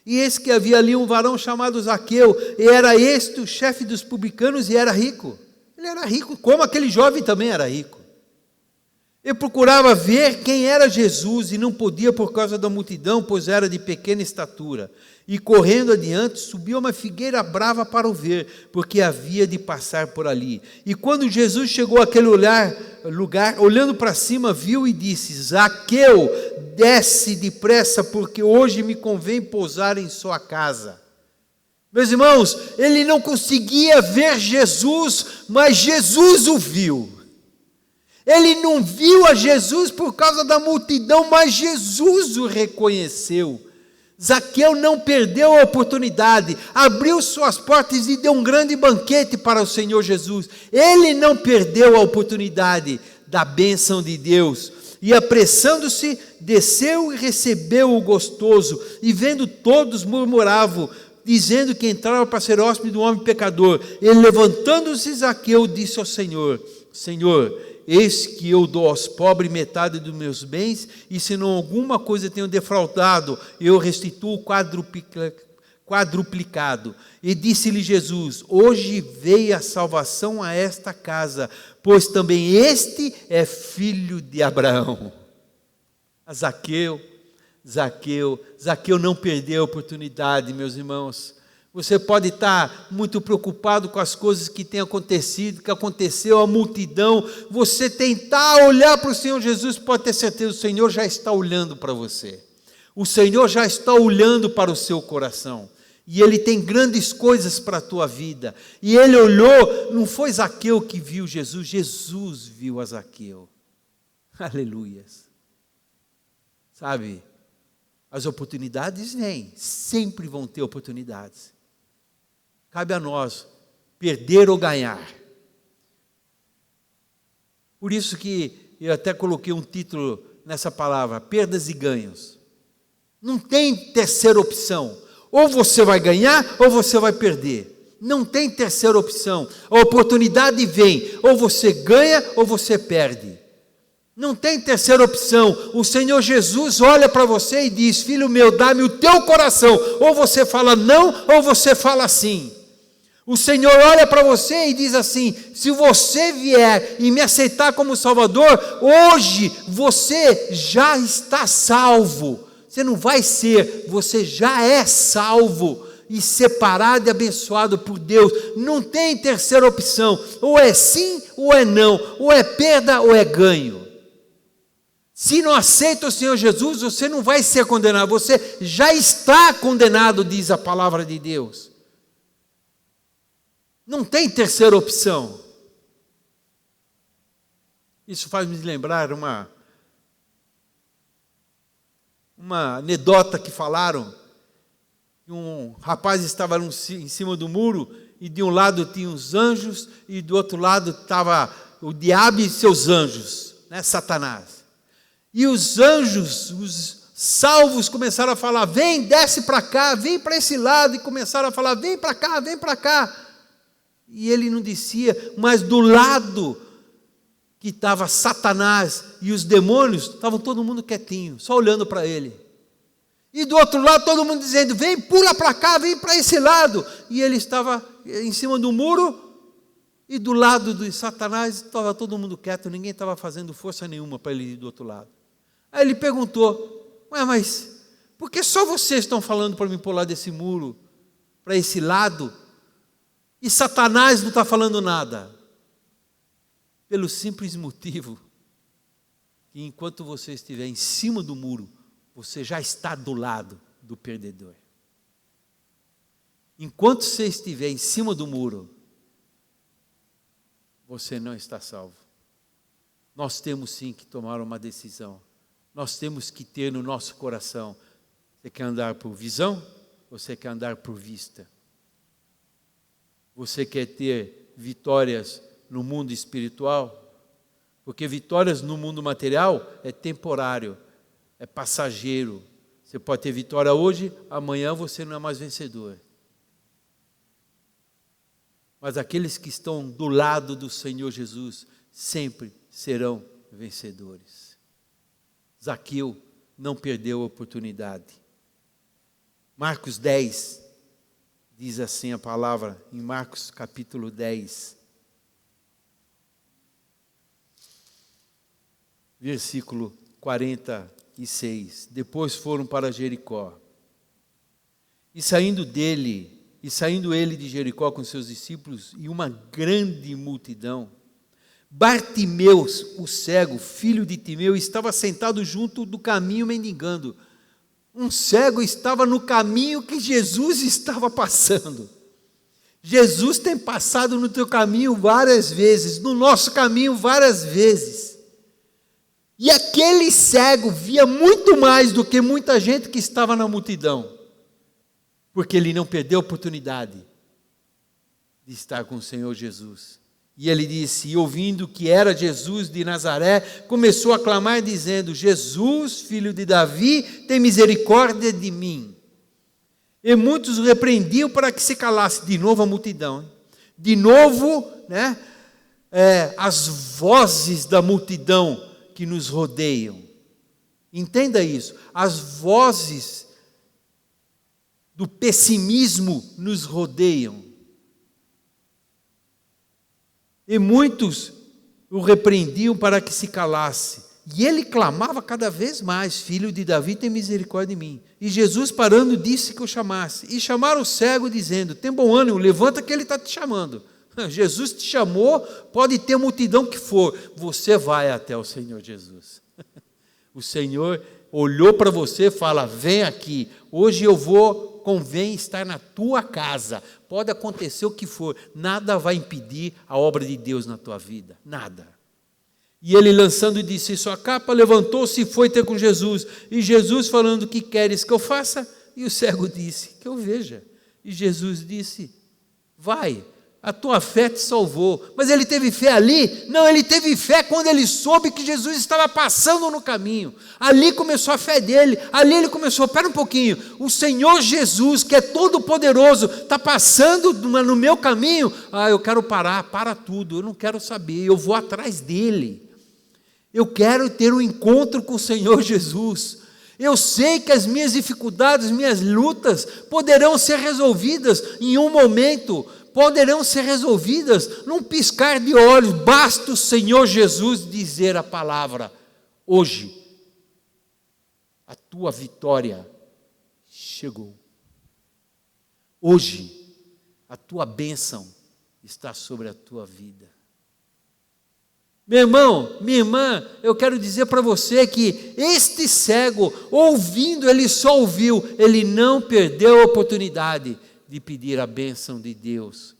E eis que havia ali um varão chamado Zaqueu, e era este o chefe dos publicanos, e era rico. Ele era rico, como aquele jovem também era rico. Ele procurava ver quem era Jesus, e não podia por causa da multidão, pois era de pequena estatura. E correndo adiante, subiu a uma figueira brava para o ver, porque havia de passar por ali. E quando Jesus chegou àquele lugar, olhando para cima, viu e disse: Zaqueu, desce depressa, porque hoje me convém pousar em sua casa. Meus irmãos, ele não conseguia ver Jesus, mas Jesus o viu. Ele não viu a Jesus por causa da multidão, mas Jesus o reconheceu. Zaqueu não perdeu a oportunidade, abriu suas portas e deu um grande banquete para o Senhor Jesus. Ele não perdeu a oportunidade da bênção de Deus. E apressando-se, desceu e recebeu o gostoso. E vendo todos, murmuravam, dizendo que entrava para ser hóspede do homem pecador. Ele, levantando-se, Zaqueu disse ao Senhor: Senhor, eis que eu dou aos pobres metade dos meus quadruplicado. E disse-lhe Jesus: hoje veio a salvação a esta casa, pois também este é filho de Abraão. A Zaqueu não perdeu a oportunidade, meus irmãos. Você pode estar muito preocupado com as coisas que têm acontecido, que aconteceu, a multidão. Você tentar olhar para o Senhor Jesus, pode ter certeza, o Senhor já está olhando para você. O Senhor já está olhando para o seu coração. E Ele tem grandes coisas para a tua vida. E Ele olhou, não foi Zaqueu que viu Jesus, Jesus viu a Zaqueu. Aleluias. Sabe, as oportunidades vêm, sempre vão ter oportunidades. Cabe a nós perder ou ganhar. Por isso que eu até coloquei um título nessa palavra, perdas e ganhos. Não tem terceira opção. Ou você vai ganhar ou você vai perder. Não tem terceira opção. A oportunidade vem, ou você ganha ou você perde. Não tem terceira opção. O Senhor Jesus olha para você e diz: filho meu, dá-me o teu coração. Ou você fala não, ou você fala sim. O Senhor olha para você e diz assim: se você vier e me aceitar como Salvador, hoje você já está salvo. Você não vai ser, você já é salvo e separado e abençoado por Deus. Não tem terceira opção. Ou é sim ou é não. Ou é perda ou é ganho. Se não aceita o Senhor Jesus, você não vai ser condenado. Você já está condenado, diz a palavra de Deus. Não tem terceira opção. Isso faz me lembrar uma anedota que falaram. Um rapaz estava em cima do muro, e de um lado tinha os anjos, e do outro lado estava o diabo e seus anjos, né, Satanás. E os anjos, os salvos, começaram a falar: vem, desce para cá, vem para esse lado, e começaram a falar: vem para cá, vem para cá. E ele não descia, mas do lado que estava Satanás e os demônios, estavam todo mundo quietinho, só olhando para ele. E do outro lado todo mundo dizendo: vem, pula para cá, vem para esse lado. E ele estava em cima do muro, e do lado de Satanás estava todo mundo quieto, ninguém estava fazendo força nenhuma para ele ir do outro lado. Aí ele perguntou: ué, mas por que só vocês estão falando para me pular desse muro, para esse lado, e Satanás não está falando nada? Pelo simples motivo que enquanto você estiver em cima do muro, você já está do lado do perdedor. Enquanto você estiver em cima do muro, você não está salvo. Nós temos sim que tomar uma decisão. Nós temos que ter no nosso coração: você quer andar por visão ou você quer andar por vista? Você quer ter vitórias no mundo espiritual? Porque vitórias no mundo material é temporário, é passageiro. Você pode ter vitória hoje, amanhã você não é mais vencedor. Mas aqueles que estão do lado do Senhor Jesus sempre serão vencedores. Zaqueu não perdeu a oportunidade. Marcos 10, diz assim a palavra, em Marcos capítulo 10, versículo 46. Depois foram para Jericó. E saindo ele de Jericó com seus discípulos e uma grande multidão, Bartimeus, o cego, filho de Timeu, estava sentado junto do caminho mendigando. Um cego estava no caminho que Jesus estava passando. Jesus tem passado no teu caminho várias vezes, no nosso caminho várias vezes. E aquele cego via muito mais do que muita gente que estava na multidão, porque ele não perdeu a oportunidade de estar com o Senhor Jesus. E ele disse, e ouvindo que era Jesus de Nazaré, começou a clamar dizendo: Jesus, filho de Davi, tem misericórdia de mim. E muitos o repreendiam para que se calasse. De novo a multidão. De novo, as vozes da multidão que nos rodeiam. Entenda isso. As vozes do pessimismo nos rodeiam. E muitos o repreendiam para que se calasse. E ele clamava cada vez mais: Filho de Davi, tem misericórdia de mim. E Jesus, parando, disse que o chamasse. E chamaram o cego, dizendo: Tem bom ânimo, levanta que ele está te chamando. Jesus te chamou, pode ter multidão que for, você vai até o Senhor Jesus. O Senhor olhou para você e fala: vem aqui, hoje convém estar na tua casa. Pode acontecer o que for, nada vai impedir a obra de Deus na tua vida, nada. E ele, lançando de si sua capa, levantou-se e foi ter com Jesus. E Jesus falando: que queres que eu faça? E o cego disse: que eu veja. E Jesus disse: vai, a tua fé te salvou. Mas ele teve fé ali? Não, ele teve fé quando ele soube que Jesus estava passando no caminho. Ali começou a fé dele. Ali ele começou: espera um pouquinho, o Senhor Jesus, que é todo poderoso, está passando no meu caminho. Eu quero parar, para tudo, eu não quero saber, eu vou atrás dele. Eu quero ter um encontro com o Senhor Jesus. Eu sei que as minhas dificuldades, minhas lutas poderão ser resolvidas em um momento, poderão ser resolvidas num piscar de olhos. Basta o Senhor Jesus dizer a palavra: hoje a tua vitória chegou. Hoje a tua bênção está sobre a tua vida. Meu irmão, minha irmã, eu quero dizer para você que este cego, ouvindo, ele só ouviu, ele não perdeu a oportunidade de pedir a bênção de Deus.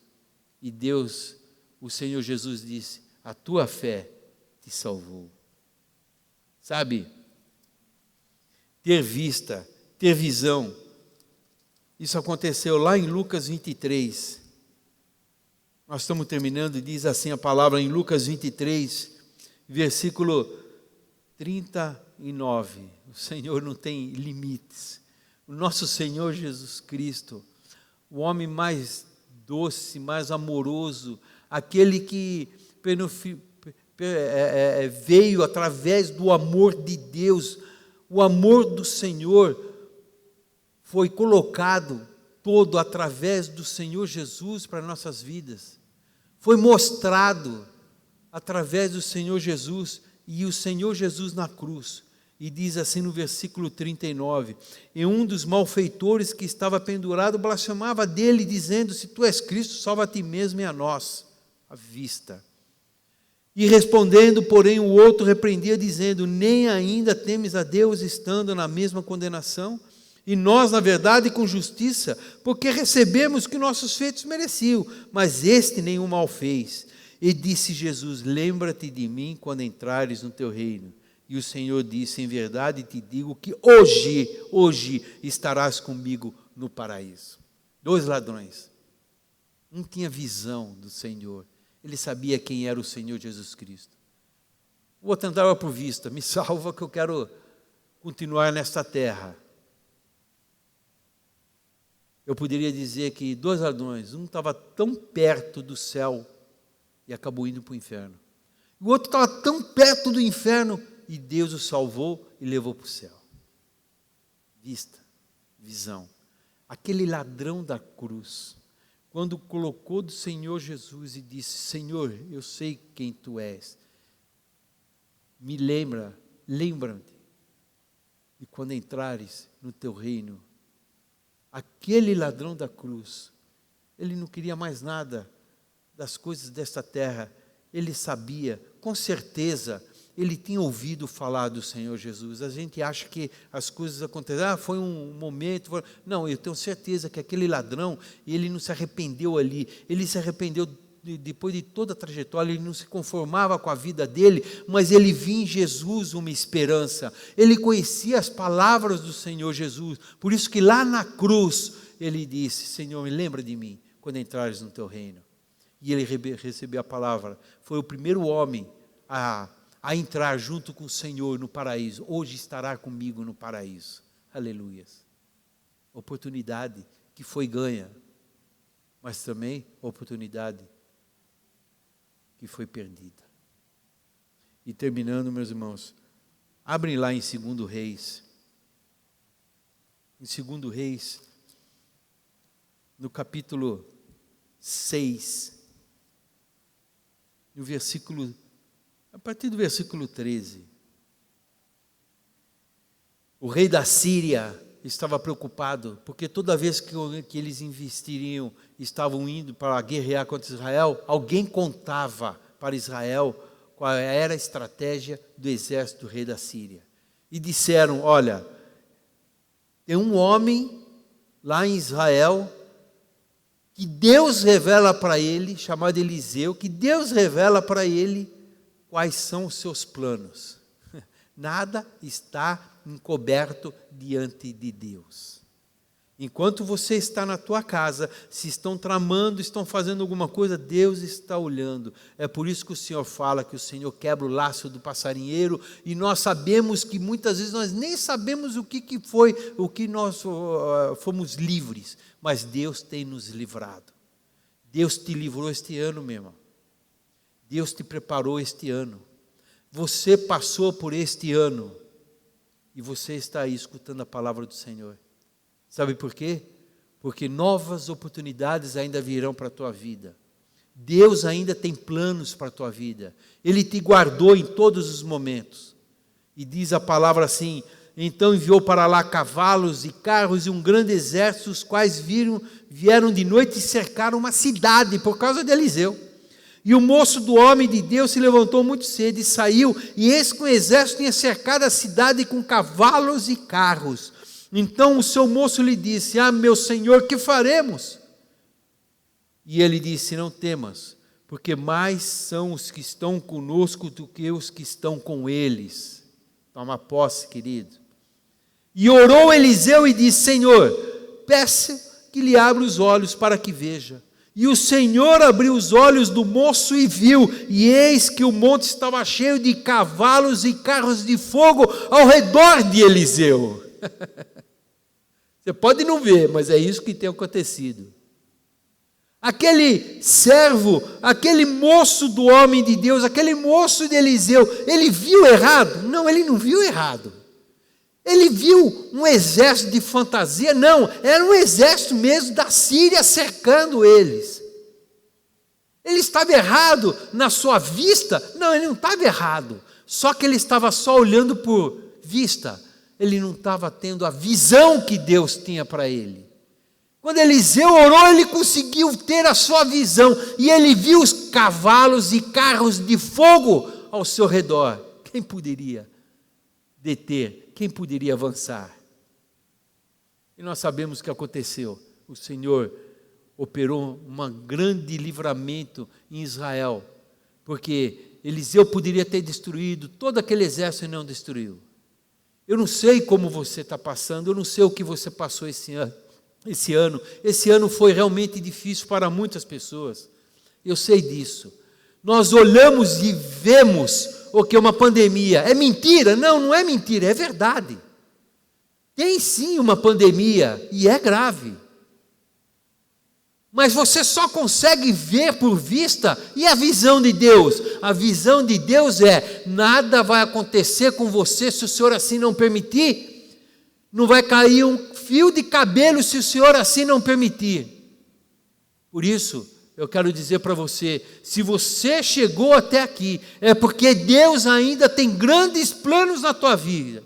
E Deus, o Senhor Jesus disse: a tua fé te salvou. Sabe, ter vista, ter visão, isso aconteceu lá em Lucas 23. Nós estamos terminando, diz assim a palavra em Lucas 23, versículo 39. O Senhor não tem limites. O nosso Senhor Jesus Cristo, o homem mais doce, mais amoroso, aquele que veio através do amor de Deus, o amor do Senhor foi colocado todo através do Senhor Jesus para nossas vidas. Foi mostrado através do Senhor Jesus, e o Senhor Jesus na cruz. E diz assim no versículo 39, e um dos malfeitores que estava pendurado blasfemava dele, dizendo: se tu és Cristo, salva a ti mesmo e a nós. À vista. E respondendo, porém, o outro repreendia, dizendo: nem ainda temes a Deus, estando na mesma condenação? E nós, na verdade, com justiça, porque recebemos o que nossos feitos mereciam, mas este nenhum mal fez. E disse Jesus: lembra-te de mim quando entrares no teu reino. E o Senhor disse: em verdade te digo que hoje estarás comigo no paraíso. 2 ladrões. Um tinha visão do Senhor, ele sabia quem era o Senhor Jesus Cristo. O outro andava por vista: me salva que eu quero continuar nesta terra. Eu poderia dizer que 2 ladrões, um estava tão perto do céu e acabou indo para o inferno. O outro estava tão perto do inferno e Deus o salvou e levou para o céu. Vista, visão. Aquele ladrão da cruz, quando colocou do Senhor Jesus e disse: Senhor, eu sei quem tu és, me lembra-te, e quando entrares no teu reino. Aquele ladrão da cruz, ele não queria mais nada das coisas desta terra. Ele sabia, com certeza, ele tinha ouvido falar do Senhor Jesus. A gente acha que as coisas aconteceram, foi um momento. Não, eu tenho certeza que aquele ladrão, ele não se arrependeu ali, ele se arrependeu depois de toda a trajetória, ele não se conformava com a vida dele, mas ele via em Jesus uma esperança. Ele conhecia as palavras do Senhor Jesus, por isso que lá na cruz ele disse: Senhor, me lembra de mim quando entrares no teu reino. E ele recebeu a palavra, foi o primeiro homem a entrar junto com o Senhor no paraíso. Hoje estará comigo no paraíso. Aleluias. Oportunidade que foi ganha, mas também oportunidade que foi perdida. E terminando, meus irmãos, abrem lá em 2 Reis. Em 2 Reis, no capítulo 6, no versículo, a partir do versículo 13. O rei da Síria estava preocupado, porque toda vez que eles investiriam, estavam indo para guerrear contra Israel, alguém contava para Israel qual era a estratégia do exército do rei da Síria. E disseram, olha, tem um homem lá em Israel, que Deus revela para ele, chamado Eliseu, que Deus revela para ele quais são os seus planos. Nada está encoberto diante de Deus. Enquanto você está na tua casa, se estão tramando, estão fazendo alguma coisa, Deus está olhando. É por isso que o Senhor fala que o Senhor quebra o laço do passarinheiro, e nós sabemos que muitas vezes nós nem sabemos o que foi, o que nós fomos livres, mas Deus tem nos livrado. Deus te livrou este ano, meu irmão. Deus te preparou este ano. Você passou por este ano e você está aí escutando a palavra do Senhor. Sabe por quê? Porque novas oportunidades ainda virão para a tua vida. Deus ainda tem planos para a tua vida. Ele te guardou em todos os momentos. E diz a palavra assim, então enviou para lá cavalos e carros e um grande exército, os quais vieram de noite e cercaram uma cidade por causa de Eliseu. E o moço do homem de Deus se levantou muito cedo e saiu, e eis que o exército tinha cercado a cidade com cavalos e carros. Então o seu moço lhe disse, meu senhor, que faremos? E ele disse, não temas, porque mais são os que estão conosco do que os que estão com eles. Toma posse, querido. E orou Eliseu e disse, Senhor, peça que lhe abra os olhos para que veja. E o Senhor abriu os olhos do moço e viu, e eis que o monte estava cheio de cavalos e carros de fogo ao redor de Eliseu. Você pode não ver, mas é isso que tem acontecido. Aquele servo, aquele moço do homem de Deus, aquele moço de Eliseu, ele viu errado? Não, ele não viu errado. Ele viu um exército de fantasia? Não, era um exército mesmo da Síria cercando eles. Ele estava errado na sua vista? Não, ele não estava errado. Só que ele estava só olhando por vista. Ele não estava tendo a visão que Deus tinha para ele. Quando Eliseu orou, ele conseguiu ter a sua visão. E ele viu os cavalos e carros de fogo ao seu redor. Quem poderia deter? Quem poderia avançar? E nós sabemos o que aconteceu. O Senhor operou um grande livramento em Israel, porque Eliseu poderia ter destruído todo aquele exército e não destruiu. Eu não sei como você está passando, eu não sei o que você passou esse ano. Esse ano foi realmente difícil para muitas pessoas. Eu sei disso. Nós olhamos e vemos o que é uma pandemia. É mentira? Não, não é mentira, é verdade. Tem sim uma pandemia e é grave. Mas você só consegue ver por vista. E a visão de Deus? A visão de Deus é, nada vai acontecer com você se o Senhor assim não permitir. Não vai cair um fio de cabelo se o Senhor assim não permitir. Por isso, eu quero dizer para você, se você chegou até aqui, é porque Deus ainda tem grandes planos na tua vida.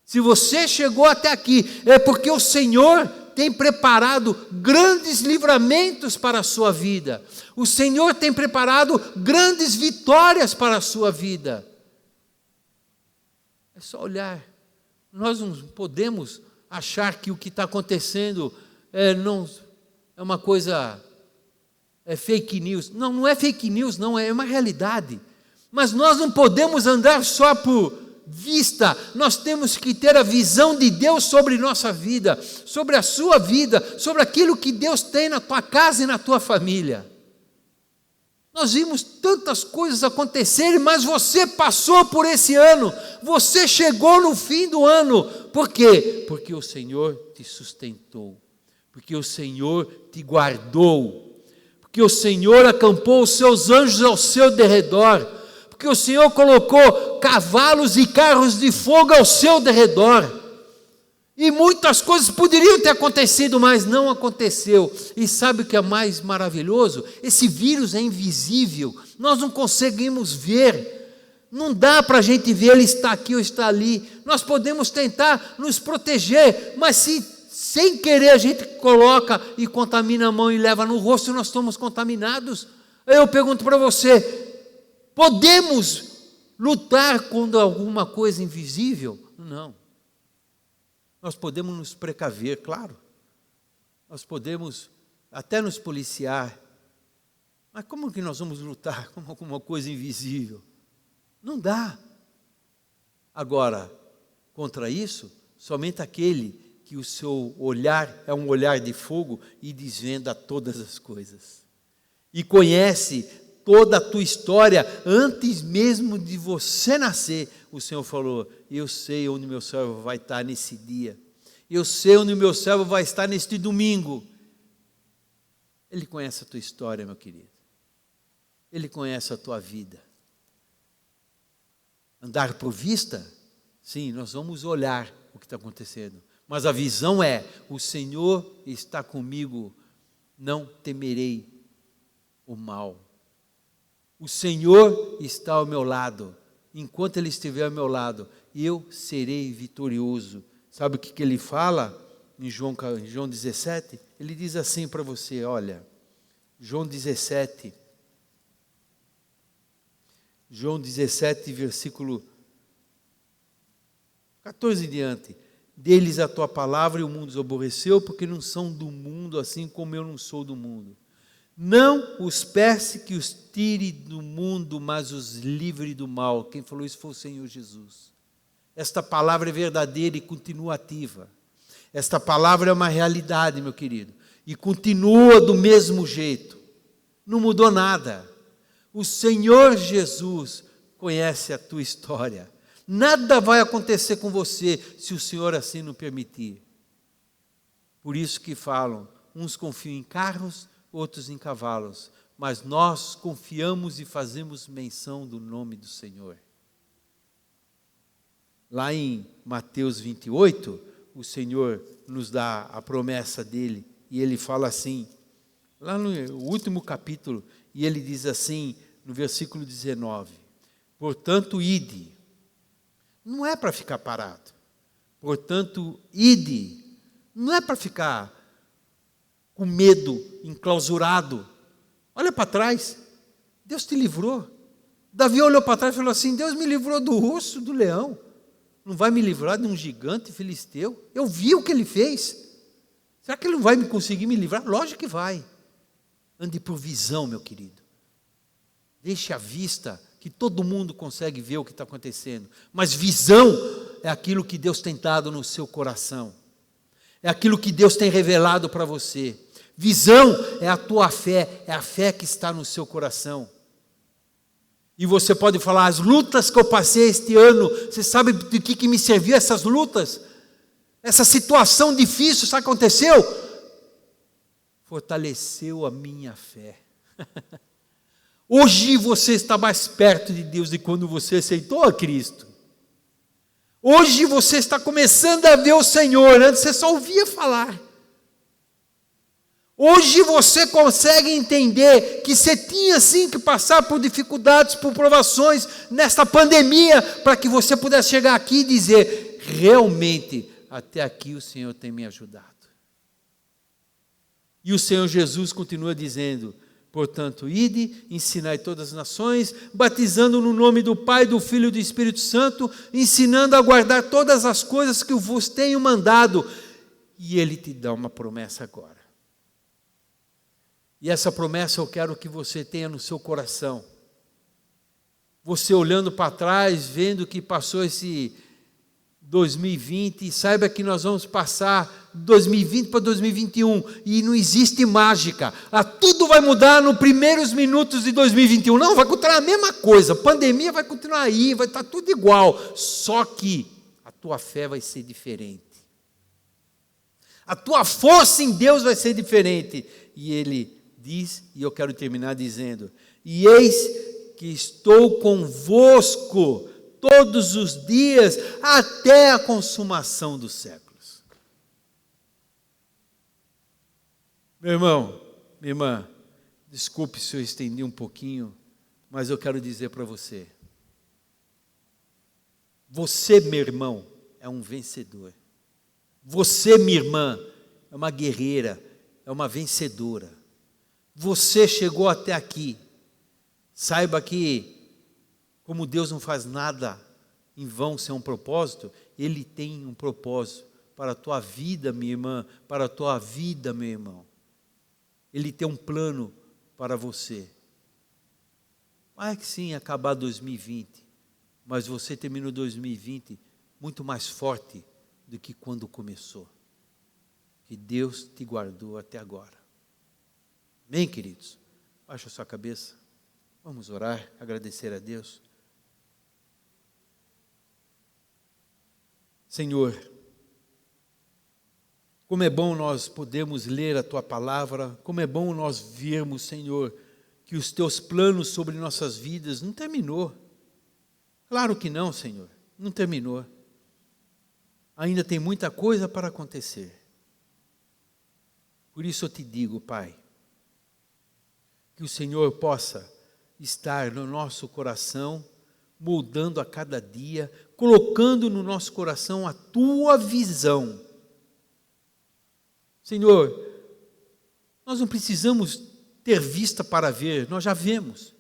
Se você chegou até aqui, é porque o Senhor tem preparado grandes livramentos para a sua vida. O Senhor tem preparado grandes vitórias para a sua vida. É só olhar. Nós não podemos achar que o que está acontecendo é uma coisa, é fake news. Não, não é fake news, não, é uma realidade. Mas nós não podemos andar só por vista, nós temos que ter a visão de Deus sobre nossa vida, sobre a sua vida, sobre aquilo que Deus tem na tua casa e na tua família. Nós vimos tantas coisas acontecerem, mas você passou por esse ano, você chegou no fim do ano. Por quê? Porque o Senhor te sustentou, porque o Senhor te guardou, porque o Senhor acampou os seus anjos ao seu derredor, porque o Senhor colocou cavalos e carros de fogo ao seu derredor. E muitas coisas poderiam ter acontecido, mas não aconteceu. E sabe o que é mais maravilhoso? Esse vírus é invisível, nós não conseguimos ver. Não dá para a gente ver ele está aqui ou está ali. Nós podemos tentar nos proteger, mas se sem querer a gente coloca e contamina a mão e leva no rosto, nós estamos contaminados. Eu pergunto para você, podemos lutar contra alguma coisa invisível? Não. Nós podemos nos precaver, claro. Nós podemos até nos policiar. Mas como que nós vamos lutar com alguma coisa invisível? Não dá. Agora, contra isso, somente aquele que o seu olhar é um olhar de fogo e desvenda todas as coisas. E conhece toda a tua história antes mesmo de você nascer. O Senhor falou, eu sei onde meu servo vai estar nesse dia. Eu sei onde meu servo vai estar neste domingo. Ele conhece a tua história, meu querido. Ele conhece a tua vida. Andar por vista? Sim, nós vamos olhar o que está acontecendo. Mas a visão é, o Senhor está comigo, não temerei o mal. O Senhor está ao meu lado. Enquanto Ele estiver ao meu lado, eu serei vitorioso. Sabe o que ele fala em João 17? Ele diz assim para você, olha, João 17, versículo 14 em diante. Deles a tua palavra e o mundo os aborreceu, porque não são do mundo, assim como eu não sou do mundo. Não os peça que os tire do mundo, mas os livre do mal. Quem falou isso foi o Senhor Jesus. Esta palavra é verdadeira e continua ativa. Esta palavra é uma realidade, meu querido. E continua do mesmo jeito. Não mudou nada. O Senhor Jesus conhece a tua história. Nada vai acontecer com você se o Senhor assim não permitir. Por isso que falam, uns confiam em carros, outros em cavalos. Mas nós confiamos e fazemos menção do nome do Senhor. Lá em Mateus 28, o Senhor nos dá a promessa dele, e ele fala assim, lá no último capítulo, e ele diz assim, no versículo 19, portanto, ide, não é para ficar parado, portanto, ide, não é para ficar com medo, enclausurado, olha para trás, Deus te livrou. Davi olhou para trás e falou assim, Deus me livrou do urso, do leão, não vai me livrar de um gigante filisteu? Eu vi o que ele fez. Será que ele não vai conseguir me livrar? Lógico que vai. Ande por visão, meu querido. Deixe à vista, que todo mundo consegue ver o que está acontecendo. Mas visão é aquilo que Deus tem dado no seu coração. É aquilo que Deus tem revelado para você. Visão é a tua fé, é a fé que está no seu coração. E você pode falar, as lutas que eu passei este ano, você sabe de que me serviu essas lutas? Essa situação difícil, sabe o que aconteceu? Fortaleceu a minha fé. Hoje você está mais perto de Deus de quando você aceitou a Cristo. Hoje você está começando a ver o Senhor, antes você só ouvia falar. Hoje você consegue entender que você tinha sim que passar por dificuldades, por provações nesta pandemia, para que você pudesse chegar aqui e dizer, realmente, até aqui o Senhor tem me ajudado. E o Senhor Jesus continua dizendo, portanto, ide, ensinai todas as nações, batizando no nome do Pai, do Filho e do Espírito Santo, ensinando a guardar todas as coisas que eu vos tenho mandado. E Ele te dá uma promessa agora. E essa promessa eu quero que você tenha no seu coração. Você olhando para trás, vendo que passou esse 2020, e saiba que nós vamos passar 2020 para 2021, e não existe mágica. Tudo vai mudar nos primeiros minutos de 2021. Não, vai continuar a mesma coisa. A pandemia vai continuar aí, vai estar tudo igual. Só que a tua fé vai ser diferente. A tua força em Deus vai ser diferente. E Ele diz, e eu quero terminar dizendo, e eis que estou convosco todos os dias, até a consumação dos séculos. Meu irmão, minha irmã, desculpe se eu estendi um pouquinho, mas eu quero dizer para você. Você, meu irmão, é um vencedor. Você, minha irmã, é uma guerreira, é uma vencedora. Você chegou até aqui. Saiba que, como Deus não faz nada em vão sem um propósito, Ele tem um propósito para a tua vida, minha irmã, para a tua vida, meu irmão. Ele tem um plano para você. Vai que sim, acabar 2020, mas você terminou 2020 muito mais forte do que quando começou. Que Deus te guardou até agora. Amém, queridos? Baixa a sua cabeça. Vamos orar, agradecer a Deus. Senhor, como é bom nós podermos ler a Tua palavra, como é bom nós vermos, Senhor, que os Teus planos sobre nossas vidas não terminou. Claro que não, Senhor, não terminou. Ainda tem muita coisa para acontecer. Por isso eu te digo, Pai, que o Senhor possa estar no nosso coração, moldando a cada dia, colocando no nosso coração a Tua visão. Senhor, nós não precisamos ter vista para ver, nós já vemos.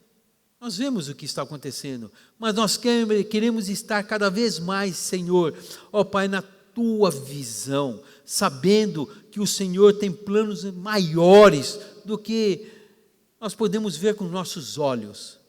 Nós vemos o que está acontecendo, mas nós queremos estar cada vez mais, Senhor, ó Pai, na Tua visão, sabendo que o Senhor tem planos maiores do que nós podemos ver com nossos olhos.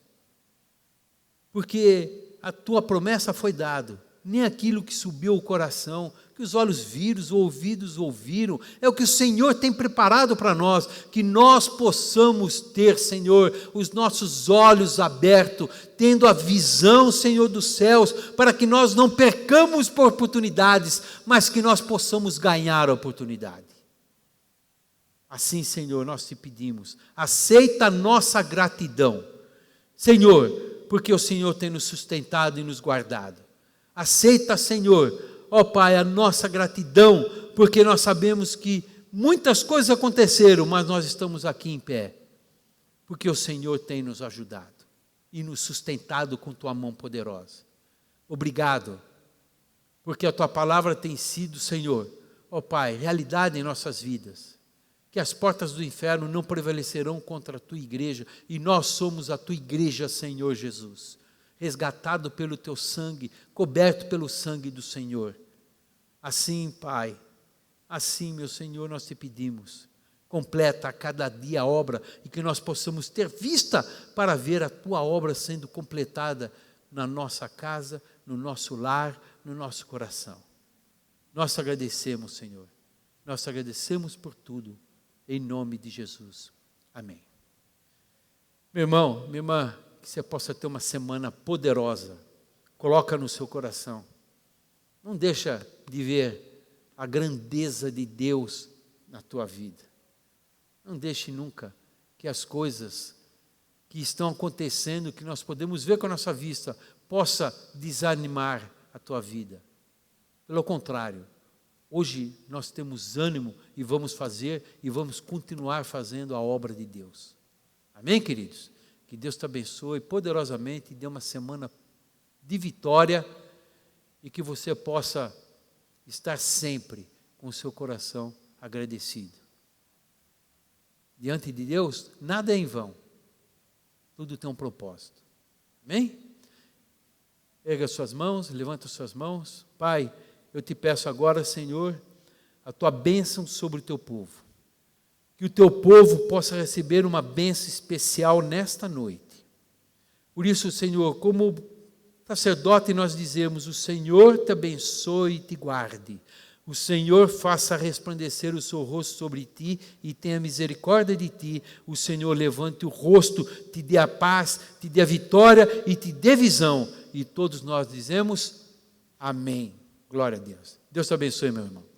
Porque a Tua promessa foi dada, nem aquilo que subiu o coração, que os olhos viram, os ouvidos ouviram, é o que o Senhor tem preparado para nós, que nós possamos ter, Senhor, os nossos olhos abertos, tendo a visão, Senhor, dos céus, para que nós não percamos por oportunidades, mas que nós possamos ganhar a oportunidade. Assim, Senhor, nós te pedimos, aceita a nossa gratidão, Senhor, porque o Senhor tem nos sustentado e nos guardado. Aceita, Senhor, ó Pai, a nossa gratidão, porque nós sabemos que muitas coisas aconteceram, mas nós estamos aqui em pé, porque o Senhor tem nos ajudado e nos sustentado com Tua mão poderosa. Obrigado, porque a Tua palavra tem sido, Senhor, ó Pai, realidade em nossas vidas, que as portas do inferno não prevalecerão contra a Tua igreja, e nós somos a Tua igreja, Senhor Jesus, resgatado pelo Teu sangue, coberto pelo sangue do Senhor. Assim, Pai, assim, meu Senhor, nós te pedimos, completa a cada dia a obra, e que nós possamos ter vista para ver a Tua obra sendo completada na nossa casa, no nosso lar, no nosso coração. Nós te agradecemos, Senhor, nós te agradecemos por tudo, em nome de Jesus. Amém. Meu irmão, minha irmã, que você possa ter uma semana poderosa. Coloca no seu coração. Não deixa de ver a grandeza de Deus na tua vida. Não deixe nunca que as coisas que estão acontecendo, que nós podemos ver com a nossa vista, possa desanimar a tua vida. Pelo contrário, hoje nós temos ânimo e vamos fazer e vamos continuar fazendo a obra de Deus. Amém, queridos? Que Deus te abençoe poderosamente e dê uma semana de vitória e que você possa estar sempre com o seu coração agradecido. Diante de Deus, nada é em vão. Tudo tem um propósito. Amém? Erga suas mãos, levanta suas mãos. Pai, eu te peço agora, Senhor, a Tua bênção sobre o Teu povo. Que o Teu povo possa receber uma bênção especial nesta noite. Por isso, Senhor, como sacerdote nós dizemos, o Senhor te abençoe e te guarde. O Senhor faça resplandecer o seu rosto sobre ti e tenha misericórdia de ti. O Senhor levante o rosto, te dê a paz, te dê a vitória e te dê visão. E todos nós dizemos, amém. Glória a Deus. Deus te abençoe, meu irmão.